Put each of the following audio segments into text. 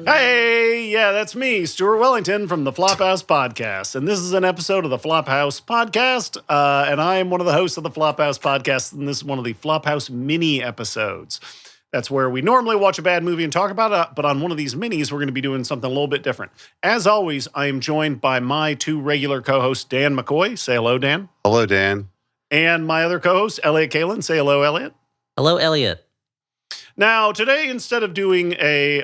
Hey, yeah, that's me, Stuart Wellington from the Flophouse Podcast. And this is an episode of the Flophouse Podcast. And I am one of the hosts of the Flophouse Podcast. And this is one of the Flophouse mini episodes. That's where we normally watch a bad movie and talk about it. But on one of these minis, we're going to be doing something a little bit different. As always, I am joined by my two regular co-hosts, Dan McCoy. Say hello, Dan. Hello, Dan. And my other co-host, Elliot Kalin. Say hello, Elliot. Hello, Elliot. Now, today, instead of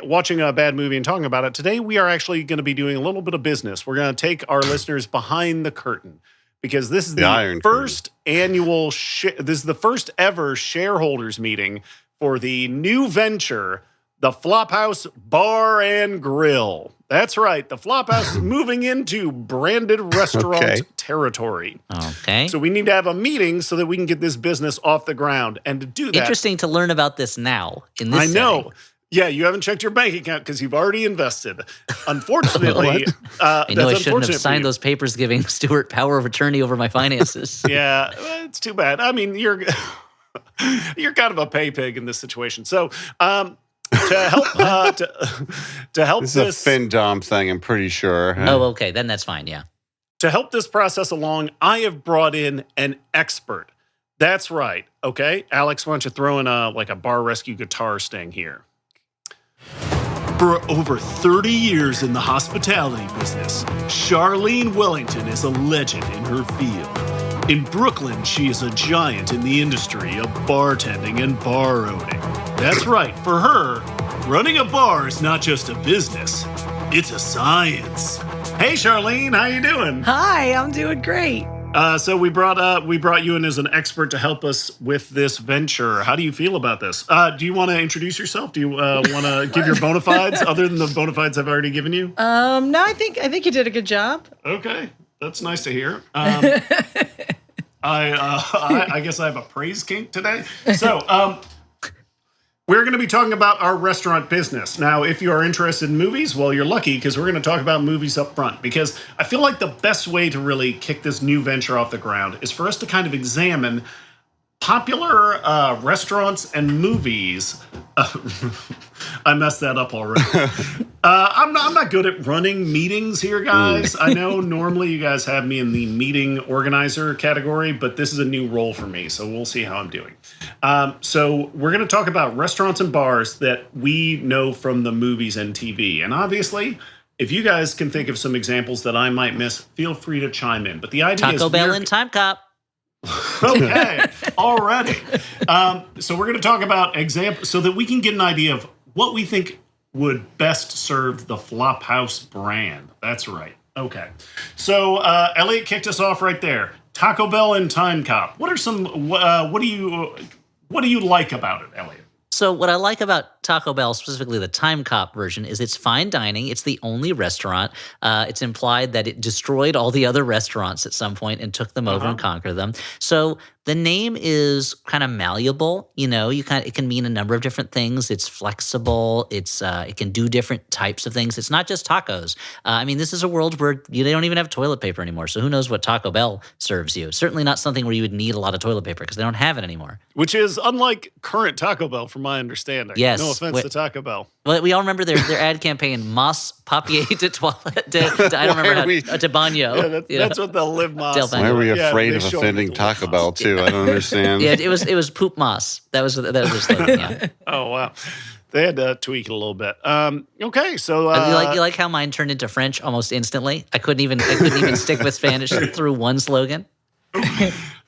watching a bad movie and talking about it, today we are actually going to be doing a little bit of business. We're going to take our listeners behind the curtain because this is the first annual, this is the first ever shareholders meeting for the new venture, the Flophouse Bar and Grill. That's right. The Flophouse is moving into branded restaurant territory. Okay. So we need to have a meeting so that we can get this business off the ground. And to do that... Interesting to learn about this now in this I know. setting. Yeah, you haven't checked your bank account because you've already invested. Unfortunately... I know I shouldn't have signed those papers giving Stuart power of attorney over my finances. Yeah, it's too bad. I mean, you're kind of a pay pig in this situation. So... to help this is a FinDom thing, I'm pretty sure. Oh, okay. Then that's fine, yeah. To help this process along, I have brought in an expert. That's right, okay? Alex, why don't you throw in a bar rescue guitar sting here? For over 30 years in the hospitality business, Charlene Wellington is a legend in her field. In Brooklyn, she is a giant in the industry of bartending and bar owning. That's right. For her, running a bar is not just a business. It's a science. Hey, Charlene, how you doing? Hi, I'm doing great. So we brought you in as an expert to help us with this venture. How do you feel about this? Do you want to introduce yourself? Do you want to give your bona fides other than the bona fides I've already given you? No, I think you did a good job. Okay, that's nice to hear. I guess I have a praise kink today. So, we're going to be talking about our restaurant business. Now, if you are interested in movies, well, you're lucky because we're going to talk about movies up front. Because I feel like the best way to really kick this new venture off the ground is for us to kind of examine popular restaurants and movies. I messed that up already. I'm not good at running meetings here, guys. I know normally you guys have me in the meeting organizer category, but this is a new role for me, so we'll see how I'm doing. So we're going to talk about restaurants and bars that we know from the movies and TV. And obviously, if you guys can think of some examples that I might miss, feel free to chime in. But the idea is... Taco Bell and Time Cop. Okay, already. So we're going to talk about examples so that we can get an idea of what we think would best serve the Flophouse brand. That's right. Okay. So Elliot kicked us off right there. Taco Bell and Time Cop. What are some? What do you like about it, Elliot? So what I like about Taco Bell, specifically the Time Cop version, is it's fine dining. It's the only restaurant. It's implied that it destroyed all the other restaurants at some point and took them over and conquered them. So the name is kind of malleable. You know, it can mean a number of different things. It's flexible. It can do different types of things. It's not just tacos. I mean, this is a world where they don't even have toilet paper anymore. So who knows what Taco Bell serves you? Certainly not something where you would need a lot of toilet paper because they don't have it anymore. Which is unlike current Taco Bell, from my understanding. Yes. No offense to Taco Bell. Well, we all remember their ad campaign, Mas Papier de Toilette. I don't remember how to Bagno. Yeah, that's what they'll live Mas. Why are we afraid of offending Taco Bell, too? I don't understand. Yeah, it was Poop Mas. That was their slogan, yeah. Oh, wow. They had to tweak it a little bit. Okay, so you like how mine turned into French almost instantly? I couldn't even stick with Spanish through one slogan.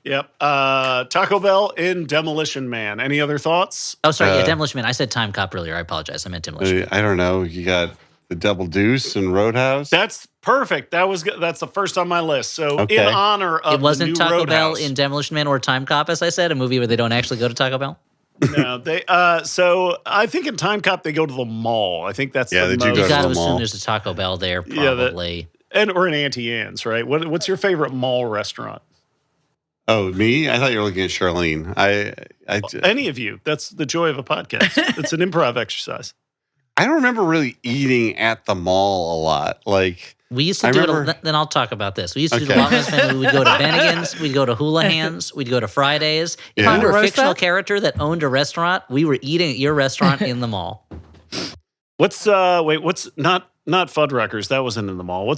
Yep. Taco Bell in Demolition Man. Any other thoughts? Oh, sorry. Demolition Man. I said Time Cop earlier. I apologize. I meant Demolition Man. I don't know. You got the Double Deuce and Roadhouse. That's perfect. That's the first on my list. So in honor of it wasn't the new Taco Roadhouse. Bell in Demolition Man or Time Cop, as I said, a movie where they don't actually go to Taco Bell. No, they. So I think in Time Cop they go to the mall. I think that's they do go You to got to the assume mall. there's a Taco Bell there, probably. or an Auntie Anne's, right? What's your favorite mall restaurant? Oh, me? I thought you were looking at Charlene. Any of you. That's the joy of a podcast. It's an improv exercise. I don't remember really eating at the mall a lot. Like we used to do it. Then I'll talk about this. We used to do the Longest family. We'd go to Bennigan's. We'd go to Houlihan's. We'd go to Fridays. If you were a fictional character that owned a restaurant, we were eating at your restaurant in the mall. What's what's not Fuddruckers? That wasn't in the mall.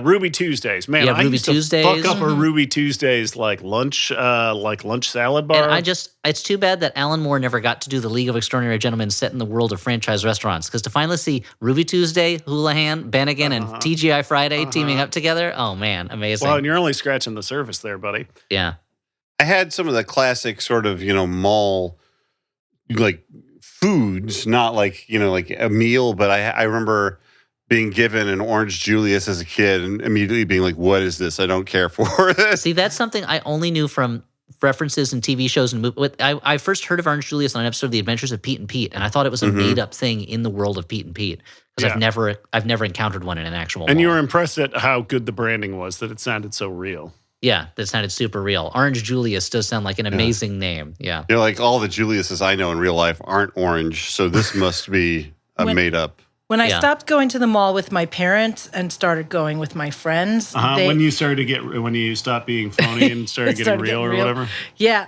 Ruby Tuesdays. Man, Yeah, I Ruby used to Tuesdays. fuck up a Ruby Tuesdays like lunch salad bar. And it's too bad that Alan Moore never got to do the League of Extraordinary Gentlemen set in the world of franchise restaurants. Because to finally see Ruby Tuesday, Houlihan, Bennigan, and TGI Friday teaming up together, oh man, amazing. Well, and you're only scratching the surface there, buddy. Yeah. I had some of the classic sort of, mall like foods, not like, like a meal, but I remember being given an Orange Julius as a kid and immediately being like, what is this? I don't care for this. See, that's something I only knew from references in TV shows and movies. I first heard of Orange Julius on an episode of The Adventures of Pete and Pete, and I thought it was a made-up thing in the world of Pete and Pete because I've never encountered one in an actual And mall. you were impressed at how good the branding was, that it sounded so real. Yeah, that sounded super real. Orange Julius does sound like an amazing name. Yeah. You're like, all the Juliuses I know in real life aren't orange, so this must be a made-up. When I stopped going to the mall with my parents and started going with my friends, When you stopped being phony and started getting real or whatever. Yeah,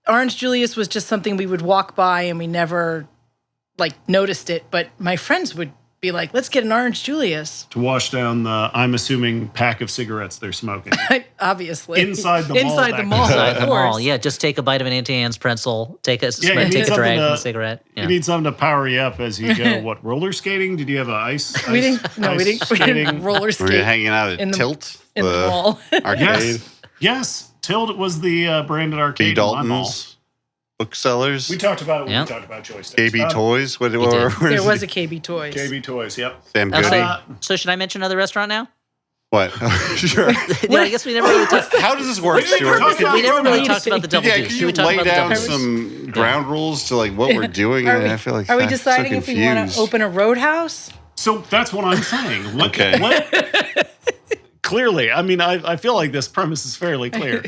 Orange Julius was just something we would walk by and we never noticed it. But my friends would be like, "Let's get an Orange Julius." To wash down the, I'm assuming, pack of cigarettes they're smoking. Obviously. Inside the mall. Inside the mall. Inside of the course. mall. Yeah, just take a bite of an Auntie Anne's pretzel, take a you need drag something from a cigarette. Yeah. You need something to power you up as you go. What, roller skating? Did you have We didn't roller Were you skate hanging out at in the- Tilt? in the mall. Arcade? Yes. Tilt was the branded arcade B. in my mall. Dalton's? Booksellers? We talked about it when Yeah. we talked about joysticks. KB Toys? What did. There was a KB Toys. KB Toys, yep. Sam Oh, Goody? so should I mention another restaurant now? What? Sure. No, I guess we never really talked. How does this work, Stuart? We never really talked about the double Yeah, deuce. can Should you we talk lay about the down double deuce? some ground rules to like what we're doing? I feel like Are we I'm so deciding if we want confused. to open a roadhouse? So that's what I'm saying. Okay. Clearly, I mean, I feel like this premise is fairly clear.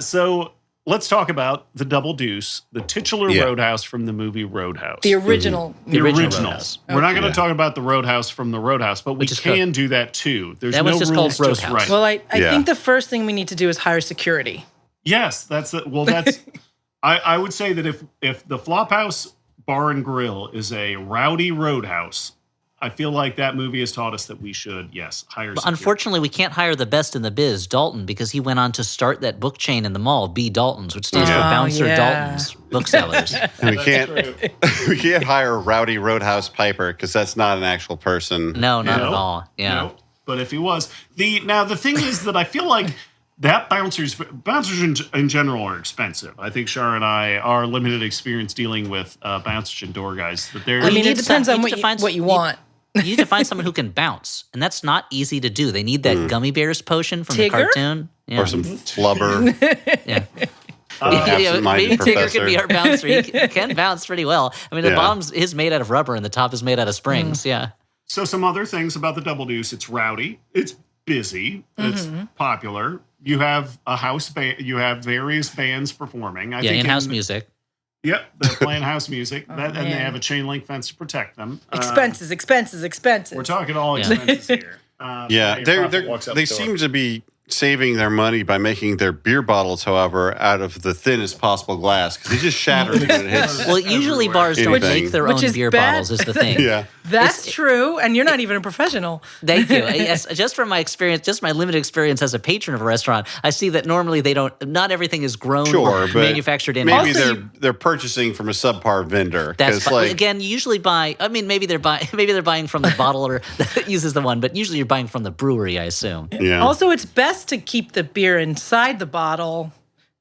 So let's talk about the Double Deuce, the titular Roadhouse from the movie Roadhouse. The original. The original original. Roadhouse. We're not going to talk about the Roadhouse from the Roadhouse, but we Which is can do that too. There's That no was just rules, called just Roadhouse. right. Well, I Yeah. think the first thing we need to do is hire security. Yes, that's it. Well, that's. I would say that if the Flophouse Bar and Grill is a rowdy roadhouse, I feel like that movie has taught us that we should, yes, hire. But security. unfortunately, we can't hire the best in the biz, Dalton, because he went on to start that book chain in the mall, B. Dalton's, which stands for Yeah. Bouncer yeah. Dalton's Booksellers. We can't True. we can't hire Rowdy Roadhouse Piper because that's not an actual person. No, not No, at all. Yeah. no. But if he was the thing is that I feel like that bouncers in general are expensive. I think Shar and I, our limited experience dealing with bouncers and door guys, that they're. I mean, need it depends some- on you what need to you, find- what you want. You need to find someone who can bounce, and that's not easy to do. They need that gummy bears potion from the Tigger? cartoon. Yeah. Or some flubber. Yeah. absent-minded Maybe Tigger professor. could be our bouncer. He can bounce pretty well. I mean, the Yeah. bottom is made out of rubber and the top is made out of springs. Yeah. So some other things about the Double Deuce: it's rowdy, it's busy, it's popular. You have a house band. You have various bands performing. I Yeah, think in-house music. Yep, they're playing house music, and they man. have a chain link fence to protect them. Expenses. We're talking all expenses here. Yeah, your profit walks out they the door. seem to be saving their money by making their beer bottles, however, out of the thinnest possible glass because they just shatter when it hits. Well, usually everywhere. bars don't Anything. make their Which own is beer bad. bottles, is the thing. Yeah. That's true, and you're not even a professional. Thank you. Yes, just from my experience, just my limited experience as a patron of a restaurant, I see that normally they don't. Not everything is grown Sure, or but manufactured in. Maybe Also, they're purchasing from a subpar vendor. That's 'cause, fine. like, Again, you usually buy. I mean, maybe they're buying from the bottler that uses the one, but usually you're buying from the brewery, I assume. yeah. Also, it's best to keep the beer inside the bottle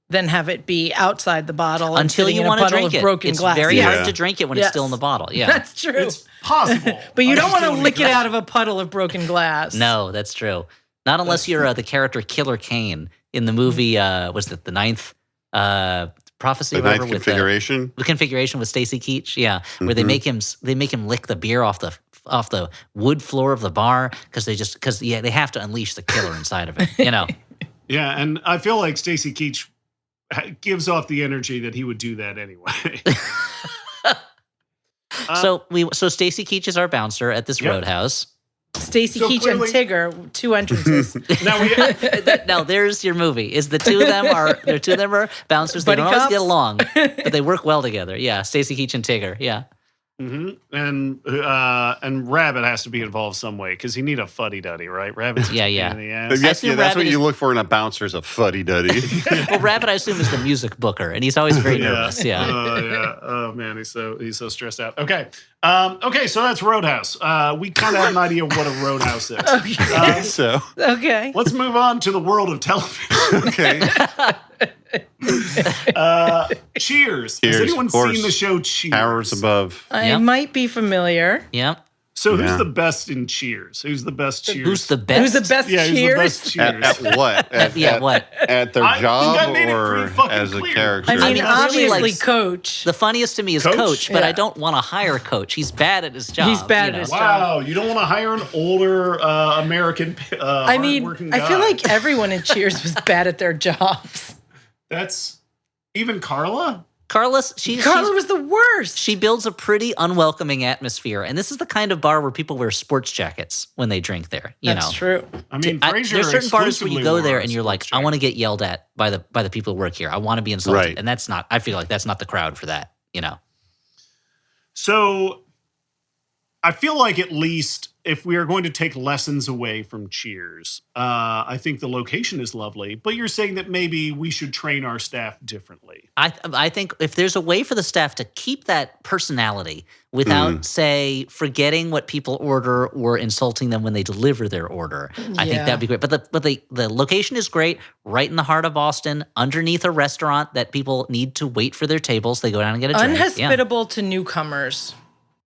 than have it be outside the bottle and Until sitting you in a want to puddle drink of it. broken It's glass. very Yeah. hard to drink it when it's Yes. still in the bottle. Yeah. That's true. It's possible, But you I don't just want to need lick it out of a puddle of broken glass. No, that's true. Not unless you're the character Killer Kane in the movie. Was it the Ninth Prophecy? the or whatever, ninth with configuration. the configuration with Stacy Keach. Yeah, where they make him lick the beer off the wood floor of the bar because they have to unleash the killer inside of it. You know. Yeah, and I feel like Stacy Keach gives off the energy that he would do that anyway. So Stacy Keach is our bouncer at this Yep. roadhouse. Stacy So Keach clearly- and Tigger, two entrances. now we Now there's your movie. Is the two of them are bouncers. They Buddy don't always cops? get along, but they work well together. Yeah, Stacy Keach and Tigger. Yeah. And Rabbit has to be involved some way because you need a fuddy duddy, right? Rabbit's Yeah, yeah. in the I ass. guess, assume that's what Rabbit you is- look for in a bouncer is a fuddy-duddy. Well, Rabbit, I assume, is the music booker, and he's always very nervous. Yeah. Oh man, he's so stressed out. Okay. So that's Roadhouse. We kind of have an idea of what a Roadhouse is. So, Okay. Let's move on to the world of television. okay. Cheers. Has Cheers, anyone of course. seen the show Cheers? Towers above. I Yep. might be familiar. Yep. So who's Yeah. the best in Cheers? Who's the best Cheers? Who's the best? Who's the best Yeah, who's the cheers? best Cheers? At what? What? At their I think job I made it or pretty fucking as a clear. character? I mean, mean, obviously, really, like, Coach. The funniest to me is Coach? Coach, but Yeah. I don't want to hire Coach. He's bad at his job. He's bad you at know. his Wow, you don't want to hire an older American I mean, hardworking I feel guy. like everyone in Cheers was bad at their jobs. That's even Carla? Carla Carla was the worst. she builds a pretty unwelcoming atmosphere, and this is the kind of bar where people wear sports jackets when they drink there. You That's know, true. I mean, Frasier there's certain bars where you exclusively go wore there a and you're like, sports I want to jacket. get yelled at by the people who work here. I want to be insulted, Right. and that's not. I feel like that's not the crowd for that. You know. So I feel like at least if we are going to take lessons away from Cheers, I think the location is lovely, but you're saying that maybe we should train our staff differently. I think if there's a way for the staff to keep that personality without, say, forgetting what people order or insulting them when they deliver their order, I think Yeah. that'd be great. But the location is great, right in the heart of Boston, underneath a restaurant that people need to wait for their tables. They go down and get a drink. Yeah. Unhospitable to newcomers.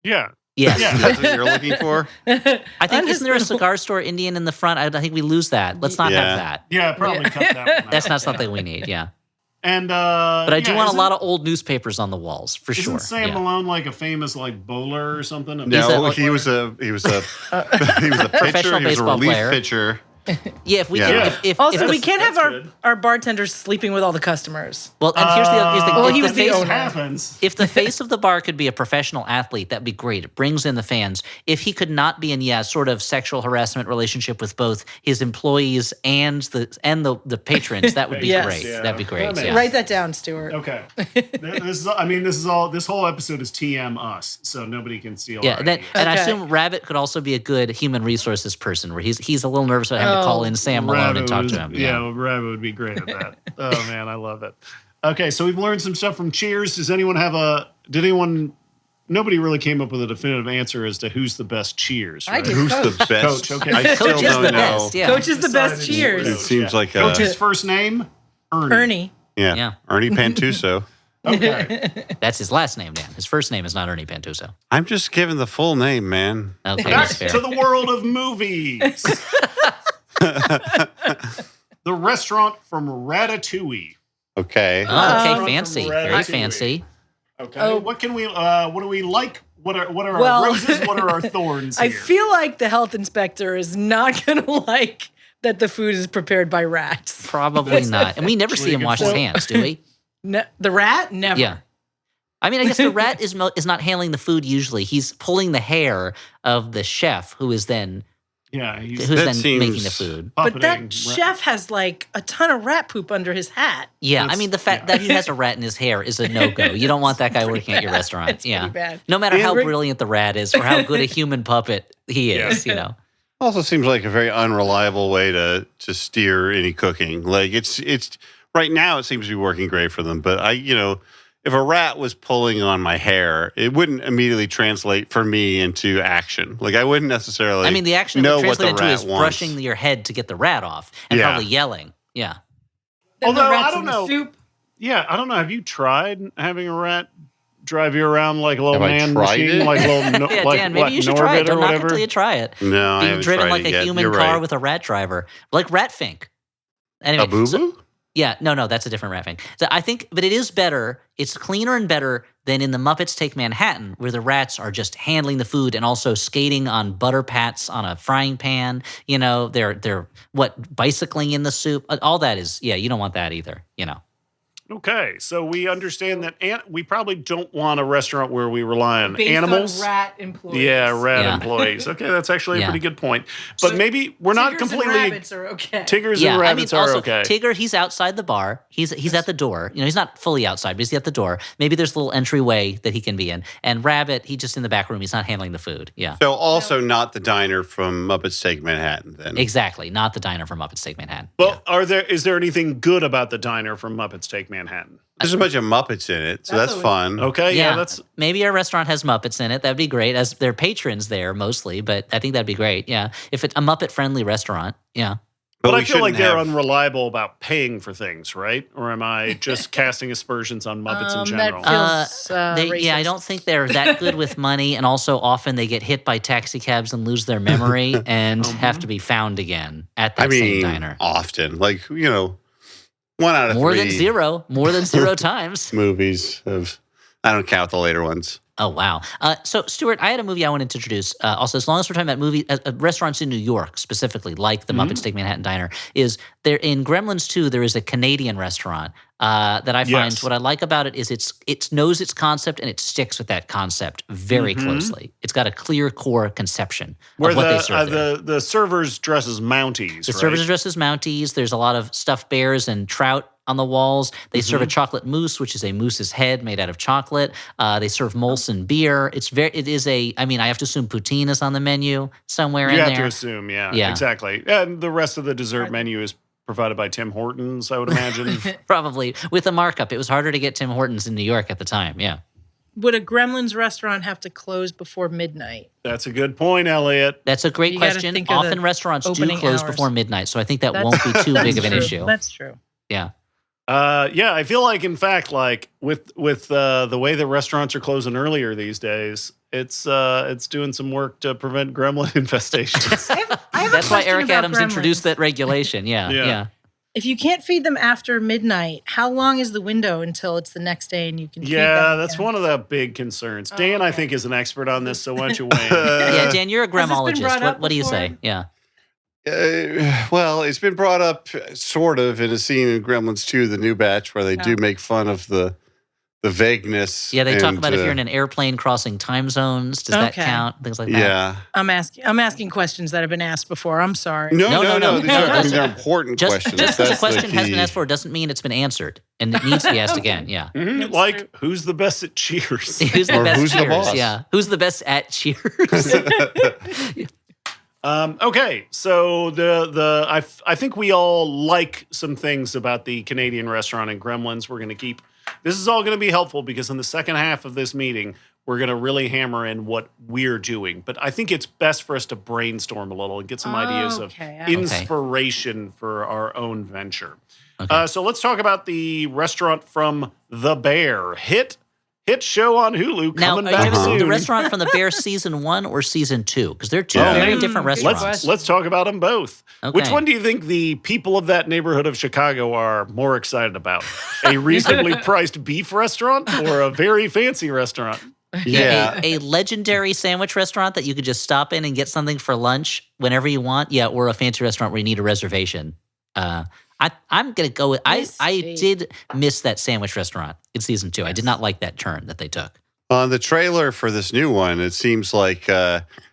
Yeah. Yes. Yeah. That's what you're looking for? I think isn't there a Unhospitable. cigar store Indian in the front? I think we lose that. Let's not Yeah. have that. Yeah, probably cut that one out. That's not something we need. Yeah. And But I do want a lot of old newspapers on the walls for Isn't sure. Sam Yeah. Malone like a famous like bowler or something? No, he was a he was a pitcher. Professional He was a baseball relief player. pitcher. Yeah, if we Yeah. can, if Also, the- we can't have that's our, good. our bartenders sleeping with all the customers. well, and here's the Well, if he the was the face- owner. happens. If the face of the bar could be a professional athlete, that'd be great. It brings in the fans. If he could not be in, sort of sexual harassment relationship with both his employees and the patrons, that would be Yes. great. Yeah. That'd be great. That makes Yeah. Write that down, Stuart. Okay. This whole episode is TM us, so nobody can steal. Yeah, our and, ideas. and I Okay. assume Rabbit could also be a good human resources person, where he's a little nervous about having to call in Sam Malone Rabbit and talk was- to him. Yeah, well, Rabbit would be great at that. Oh man, I love it. Okay, so we've learned some stuff from Cheers. Nobody really came up with a definitive answer as to who's the best Cheers. I Right? did. Who's the Coach. best? Coach, okay. I still Coach is don't the know. best. Yeah. Coach is the best Decided cheers. It seems like a Coach's first name Ernie. Ernie. yeah. Yeah. Ernie Pantuso. Okay. That's his last name, Dan. His first name is not Ernie Pantuso. I'm just giving the full name, man. Okay, Back that's fair. to the world of movies. The restaurant from Ratatouille. Okay. Oh, okay, From fancy, Ratatouille. very fancy. Okay. Oh. What do we like? What are Well- our roses? What are our thorns I here? feel like the health inspector is not going to like that the food is prepared by rats. Probably not. And we never see him wash his So- hands, do we? The rat? Never. Yeah. I mean, I guess the rat is not handling the food usually. He's pulling the hair of the chef, who is then Yeah, he's who's That then seems- making the food. But puppeting that ra- chef has like a ton of rat poop under his hat. Yeah, I That's- mean, the fact yeah. that he has a rat in his hair is a no-go. You don't want that guy working at your restaurant. It's Yeah, pretty bad. no matter how Rick- brilliant the rat is or how good a human puppet he is, you know. Also seems like a very unreliable way to steer any cooking. Like it's right now it seems to be working great for them, but if a rat was pulling on my hair, it wouldn't immediately translate for me into action. Like I wouldn't necessarily I mean, the action know would what the translate into rat is wants. brushing your head to get the rat off and Yeah. probably yelling. Yeah. Then the Although, rat's I don't in the know. soup. Yeah, I don't know. Have you tried having a rat drive you around like a little Have I man tried machine, it? like a little Yeah, like Dan, maybe what, you should try it. Norbit or Don't knock it whatever? until you try it. No, I Being haven't driven tried like it a yet. human You're car right. with a rat driver, like Ratfink. Anyway, A boo so- boo? yeah, no, that's a different Ratfink. So I think, but it is better. It's cleaner and better than in the Muppets Take Manhattan, where the rats are just handling the food and also skating on butter pats on a frying pan. You know, they're bicycling in the soup. All that is, yeah, you don't want that either. You know. Okay, so we understand that we probably don't want a restaurant where we rely on Based animals. on rat employees. Yeah, rat Yeah. employees. Okay, that's actually a Yeah. pretty good point. But maybe we're not Tigers completely. and rabbits are okay. Tigers Yeah, and rabbits are also, okay. Tigger, he's outside the bar. He's at the door. He's not fully outside, but he's at the door. Maybe there's a little entryway that he can be in. And Rabbit, he's just in the back room. He's not handling the food. Yeah, So also not the diner from Muppets Take Manhattan then. exactly. Not the diner from Muppets Take Manhattan. Well, is there anything good about the diner from Muppets Take Manhattan? There's a bunch of Muppets in it, so That's that's always- fun. Okay, Yeah, that's maybe our restaurant has Muppets in it. That'd be great, as they're patrons there mostly. But I think that'd be great. Yeah, if it's a Muppet-friendly restaurant. Yeah. But I we feel like shouldn't they're have- unreliable about paying for things, right? Or am I just casting aspersions on Muppets in general? That feels I racist. don't think they're that good with money, and also often they get hit by taxi cabs and lose their memory and have to be found again at that I mean, same diner. often. Like, 1 out of More 3 than zero times. movies of, I don't count the later ones. Oh, wow. So, Stuart, I had a movie I wanted to introduce. Also, as long as we're talking about restaurants in New York specifically, like the Muppets Take Manhattan Diner, is there in Gremlins 2, there is a Canadian restaurant that I find Yes. what I like about it is it knows its concept and it sticks with that concept very closely. It's got a clear core conception Where of what they serve there. the servers dress as Mounties, The right? servers are dressed as Mounties. There's a lot of stuffed bears and trout on the walls. They serve a chocolate mousse, which is a moose's head made out of chocolate. They serve Molson beer. I have to assume poutine is on the menu somewhere You in have there. to assume, yeah, Yeah. exactly. And the rest of the dessert menu is provided by Tim Hortons, I would imagine. Probably with a markup. It was harder to get Tim Hortons in New York at the time. Yeah. Would a Gremlins restaurant have to close before midnight? That's a good point, Elliot. That's a great You gotta question. think of the Often restaurants do opening close hours. before midnight, so I think that That's- won't be too big of an true. issue. That's true. Yeah. Yeah, I feel like, in fact, like with the way that restaurants are closing earlier these days, it's doing some work to prevent gremlin infestations. I have a That's why question Eric about Adams introduced Gremlins. that regulation. Yeah. Yeah. Yeah. If you can't feed them after midnight, how long is the window until it's the next day and you can feed them? Yeah, that's again? one of the big concerns. Dan, I okay. think, is an expert on this, so why don't you weigh in? Yeah, Dan, you're a Has this been gremologist. brought up What do you before? say? Yeah. Well, it's been brought up sort of in a scene in Gremlins 2, the new batch, where they do make fun of the vagueness. Yeah, they talk and, about if you're in an airplane crossing time zones, does that Okay. count? Things like that. Yeah. I'm asking questions that have been asked before. I'm sorry. No. No. These are, they're important Just questions. because a That's the question has been key. asked for doesn't mean it's been answered, and it needs to be asked again. Yeah. Mhm, That's like, true. who's the best at Cheers? Who's the Or best who's the cheers? boss? Yeah. Who's the best at cheers? Okay, so I think we all like some things about the Canadian restaurant in Gremlins. We're going to keep. This is all going to be helpful because in the second half of this meeting, we're going to really hammer in what we're doing. But I think it's best for us to brainstorm a little and get some ideas of Okay. inspiration for our own venture. Okay. So let's talk about the restaurant from The Bear. Hit show on Hulu Now, coming are you back talking soon. about the restaurant from the Bear season 1 or season 2? Because they're two Yeah. very Mm, different good restaurants. question. Let's talk about them both. Which Okay. one do you think the people of that neighborhood of Chicago are more excited about? A reasonably priced beef restaurant or a very fancy restaurant? Yeah. A legendary sandwich restaurant that you could just stop in and get something for lunch whenever you want. Yeah, or a fancy restaurant where you need a reservation. I'm gonna go with I did miss that sandwich restaurant in season 2. I did not like that turn that they took. On the trailer for this new one, it seems like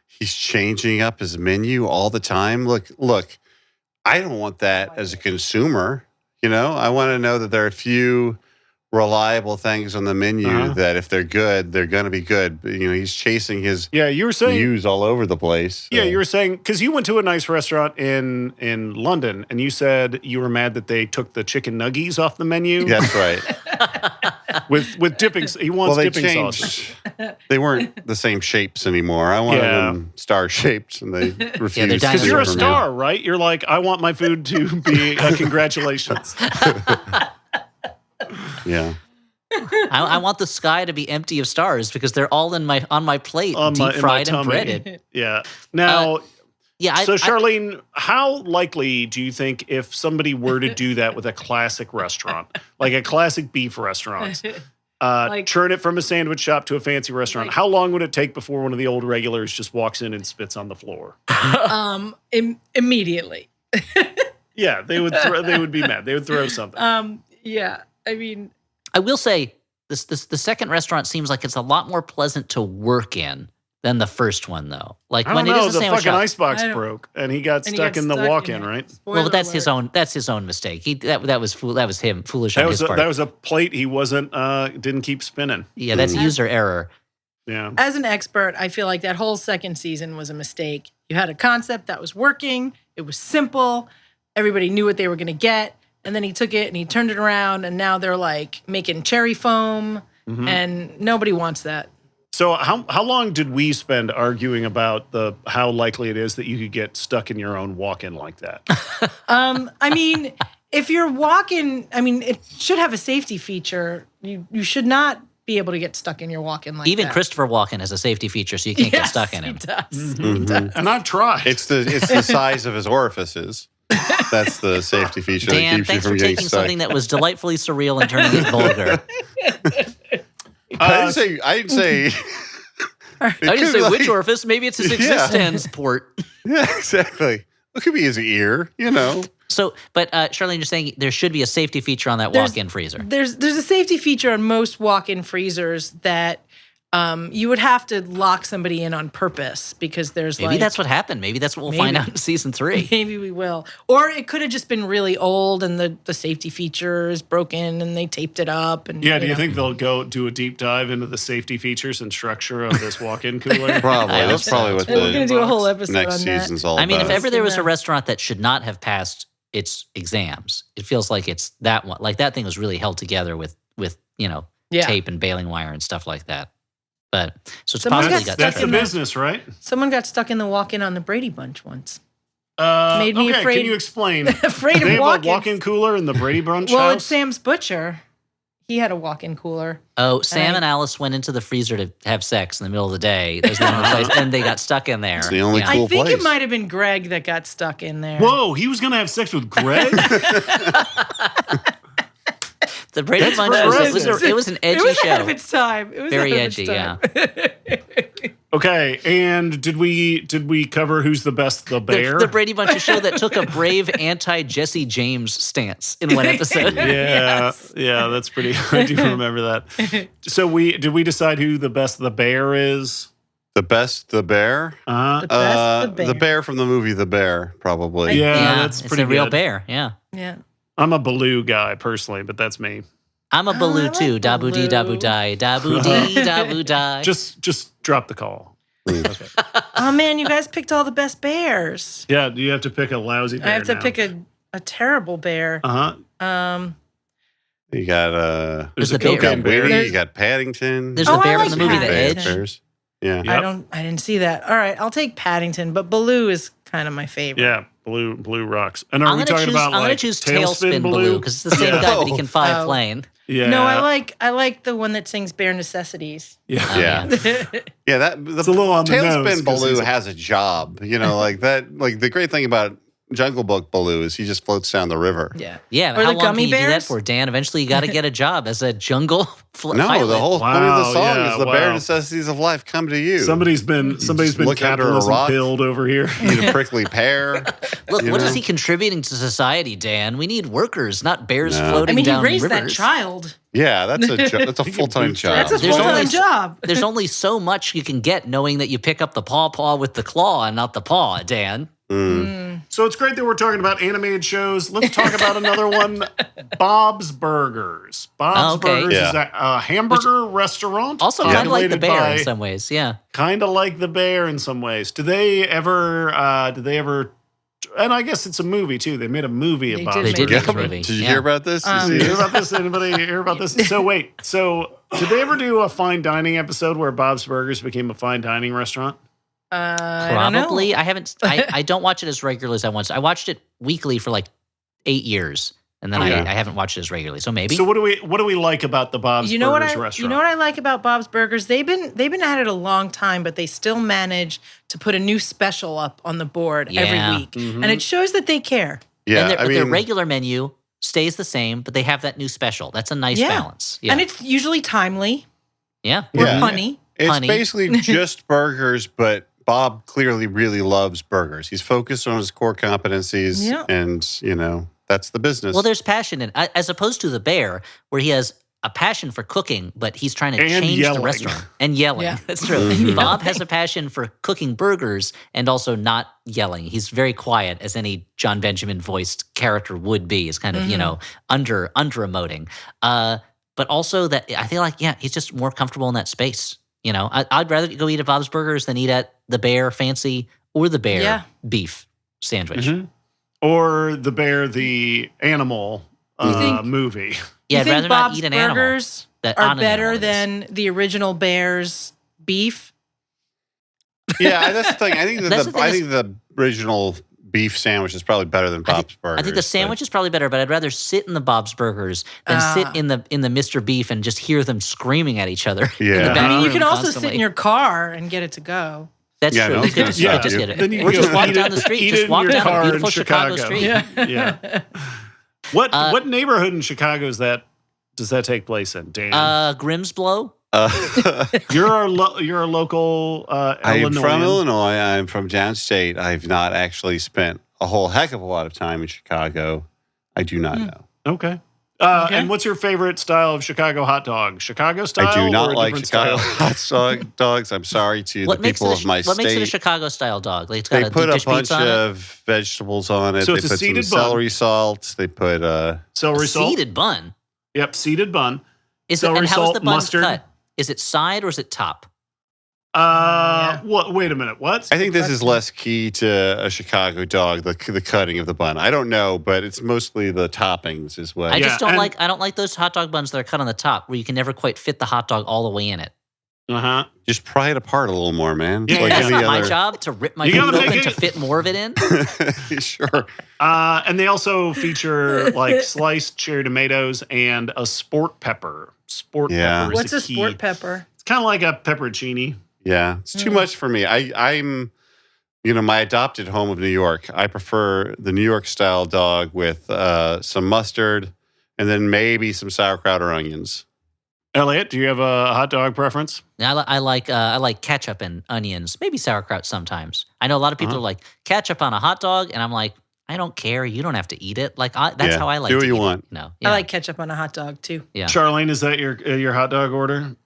he's changing up his menu all the time. Look, I don't want that as a consumer. I want to know that there are a few reliable things on the menu that if they're good, they're going to be good. But, he's chasing his Yeah, you were saying. views all over the place. Yeah, so. you were saying because you went to a nice restaurant in London, and you said you were mad that they took the chicken nuggies off the menu. That's right. with dipping. He wants Well, they dipping sauce. changed. They weren't the same shapes anymore. I wanted Yeah. them star shaped, and they refused. they're to Because dinosaurs you're a deliver me. star, right? You're like, I want my food to be congratulations. Yeah. I want the sky to be empty of stars because they're all on my plate, On my- deep in my fried and tummy. breaded. Yeah. Now, Yeah. so Charlene, how likely do you think if somebody were to do that with a classic restaurant, like a classic beef restaurant, turn it from a sandwich shop to a fancy restaurant, how long would it take before one of the old regulars just walks in and spits on the floor? Immediately. Yeah, they would be mad. They would throw something. Yeah. I mean, I will say the second restaurant seems like it's a lot more pleasant to work in than the first one, though. Like I when don't it know. is a The sandwich fucking shop. icebox I don't- broke, and he got and he stuck got in the stuck walk-in, it. right? Spoiler Well, that's his alert. own. That's his own mistake. That was him foolish on That his was part. that was a plate he wasn't didn't keep spinning. Yeah, that's user error. Yeah. As an expert, I feel like that whole second season was a mistake. You had a concept that was working. It was simple. Everybody knew what they were going to get. And then he took it and he turned it around. And now they're like making cherry foam. And nobody wants that. So how long did we spend arguing about how likely it is that you could get stuck in your own walk-in like that? I mean, if you're walking, I mean, it should have a safety feature. You should not be able to get stuck in your walk-in like Even that. Christopher Walken has a safety feature, so you can't get stuck in him. He does. He does. And I've tried. It's the size of his orifices. That's the safety feature that Dan, keeps you thanks from for getting taking stuck. something that was delightfully surreal and turning it vulgar. I didn't say. I didn't say which orifice. Maybe it's his Yeah. existence port. Yeah, exactly. It could be his ear, you know. So, but Charlene, you're saying there should be a safety feature on that walk-in freezer. There's a safety feature on most walk-in freezers that you would have to lock somebody in on purpose because there's Maybe that's what happened. Maybe that's what we'll find out in season 3. Maybe we will. Or it could have just been really old and the safety feature is broken and they taped it up. And Yeah, do you know. think they'll go do a deep dive into the safety features and structure of this walk-in cooler? Probably. I That's hope probably so. what We're going to the do a whole episode next on that. season's all I mean, about. if ever there was a Yeah. restaurant that should not have passed its exams, it feels like it's that one. Like that thing was really held together with Yeah. tape and baling wire and stuff like that. But so it's Someone possibly got got stuck That's stuck the in in there. business, right? Someone got stuck in the walk-in on the Brady Bunch once. Made me okay, afraid- can you explain? Afraid They of have walk-ins. a walk-in cooler in the Brady Bunch Well, house? it's Sam's Butcher. He had a walk-in cooler. Oh, Sam I- and Alice went into the freezer to have sex in the middle of the day. There's the only place, and they got stuck in there. It's the only Yeah. cool I think place. it might have been Greg that got stuck in there. Whoa, he was going to have sex with Greg? The Brady That's Bunch progressive. it was an edgy it was show. ahead of its time. It was Very ahead of edgy, its time. Okay, and did we cover who's the best, the bear? The Brady Bunch show that took a brave anti-Jesse James stance in one episode. Yeah, yeah, that's pretty. I do remember that. So did we decide who the best, the bear is? The best, the bear. The best, the bear. from the movie The Bear, probably. Yeah, that's it's pretty a real good. bear. Yeah, Yeah. I'm a Baloo guy personally, but that's me. I'm a I Baloo like too. Dabu dee Baloo. dabu die, dabu dee dabu die. Just drop the call. Okay. Oh man, you guys picked all the best bears. Yeah, you have to pick a lousy bear. I have to now. pick a terrible bear. Uh-huh. You got There's the a bear. you got cocaine bear. Whitney, you got Paddington. There's Oh, the bear I from the like movie The Paddington. Edge. Bears. Yeah. Yep. I didn't see that. All right, I'll take Paddington, but Baloo is kind of my favorite. Yeah, Blue rocks. And are I'm we gonna talking choose. about I'm gonna like choose Tailspin Baloo Baloo? because it's the same Yeah. guy, but he can fly a Oh. plane. Yeah. No, I like the one that sings Bare Necessities. Yeah. Oh, Yeah. Yeah, that It's a little on the nose, Tailspin 'cause Baloo he's a- has a job. You know, like that. Like the great thing about Jungle Book Baloo is he just floats down the river. Yeah. Yeah, Or but how the long gummy can you do that bears? for, Dan? Eventually, you got to get a job as a jungle No, pilot. the whole point of Wow, the song yeah, is the bare wow. necessities of life come to you. Somebody's been just look under a capitalism rock. pilled over here. You need a prickly pear. Look, you what is know? he contributing to society, Dan? We need workers, not bears No. floating I mean, he down raised rivers. that child. Yeah, that's a full time bootstrap. job. That's a There's full-time only- job. There's only so much you can get knowing that you pick up the paw with the claw and not the paw, Dan. So it's great that we're talking about animated shows. Let's talk about another one, Bob's Burgers. Bob's Okay. Burgers Yeah. is a hamburger restaurant. Also, kind of like the populated bear by- in some ways. Yeah. Kind of like the bear in some ways. Did they ever? And I guess it's a movie too. They made a movie They about did They make did a make a movie. movie. Did you Yeah. hear about this? You see You this? hear about this? Anybody hear about this? So wait. So did they ever do a fine dining episode where Bob's Burgers became a fine dining restaurant? I don't know. Probably. I haven't. I don't watch it as regularly as I once. I watched it weekly for like 8 years, and then Okay. I haven't watched it as regularly. So maybe. So what do we like about the Bob's You know what Burgers I restaurant? you know what I like about Bob's Burgers? They've been at it a long time, but they still manage to put a new special up on the board Yeah. every week, and it shows that they care. Yeah, and I their mean, regular menu stays the same, but they have that new special. That's a nice Yeah. balance. Yeah. And it's usually timely yeah. or Yeah. punny. it's honey. basically just burgers, but Bob clearly really loves burgers. He's focused on his core competencies, Yeah. and That's the business. Well, there's passion in as opposed to the bear, where he has a passion for cooking, but he's trying to And change yelling. the restaurant and yelling. Yeah. That's true. Mhm. Bob has a passion for cooking burgers and also not yelling. He's very quiet, as any John Benjamin voiced character would be. Is kind of under emoting, but also that I feel like he's just more comfortable in that space. I'd rather go eat at Bob's Burgers than eat at the Bear Fancy or the Bear beef sandwich. Mhm. Or the bear, the animal think- movie. Yeah, you I'd think rather Bob's not eat an animal. burgers that are on an better animal is. than the original Bear's beef? Yeah, that's the thing. I think That's the thing I is- think the original beef sandwich is probably better than Bob's Burgers. I think the sandwich is probably better, but I'd rather sit in the Bob's Burgers than sit in the Mr. Beef and just hear them screaming at each other. in Yeah. the I back mean, You room can also sit constantly. in your car and get it to go. That's Yeah, true. no You one's could gonna just, stop just you. get it. Then you Or go just walk eat down it- the street. eat it Just in walk your down car a in beautiful Chicago Chicago. street. Yeah. What neighborhood in Chicago does that take place in, Dan? Grimsblow. You're a local I'm Illinoisan. from Illinois. I'm from downstate. I've not actually spent a whole heck of a lot of time in Chicago. I do not know. Okay. Okay. And what's your favorite style of Chicago hot dog? Chicago style? I do or not a like different Chicago style? hot dogs. I'm sorry to What the makes people it of my what makes it a state. Chicago style dog? Like it's got They a put deep a dish bunch pizza on it. of vegetables on it. So They it's a put some seeded bun. celery salt. They put Celery A salt. seeded bun. Yep, seeded bun. Is it, Celery and how is salt, the bun mustard. cut? Is it side or is it top? What? Wait a minute. What? I think this is less key to a Chicago dog, the cutting of the bun. I don't know, but it's mostly the toppings is what. I Yeah, just don't and- like. I don't like those hot dog buns that are cut on the top, where you can never quite fit the hot dog all the way in it. Uh-huh. Just pry it apart a little more, man. Yeah, Like That's any not my other- job to rip my You food gotta open make to it- fit more of it in. Sure. And they also feature like sliced cherry tomatoes and a sport pepper. Sport Yeah. pepper is What's the a key. sport pepper? It's kind of like a pepperoncini. Yeah, it's too much for me. I'm, my adopted home of New York. I prefer the New York style dog with some mustard and then maybe some sauerkraut or onions. Elliot, do you have a hot dog preference? I like ketchup and onions, maybe sauerkraut sometimes. I know a lot of people are like ketchup on a hot dog, and I'm like, I don't care. You don't have to eat it. Like that's Yeah, how I like. do to what you eat want. It, I like ketchup on a hot dog too. Yeah. Charlene, is that your hot dog order?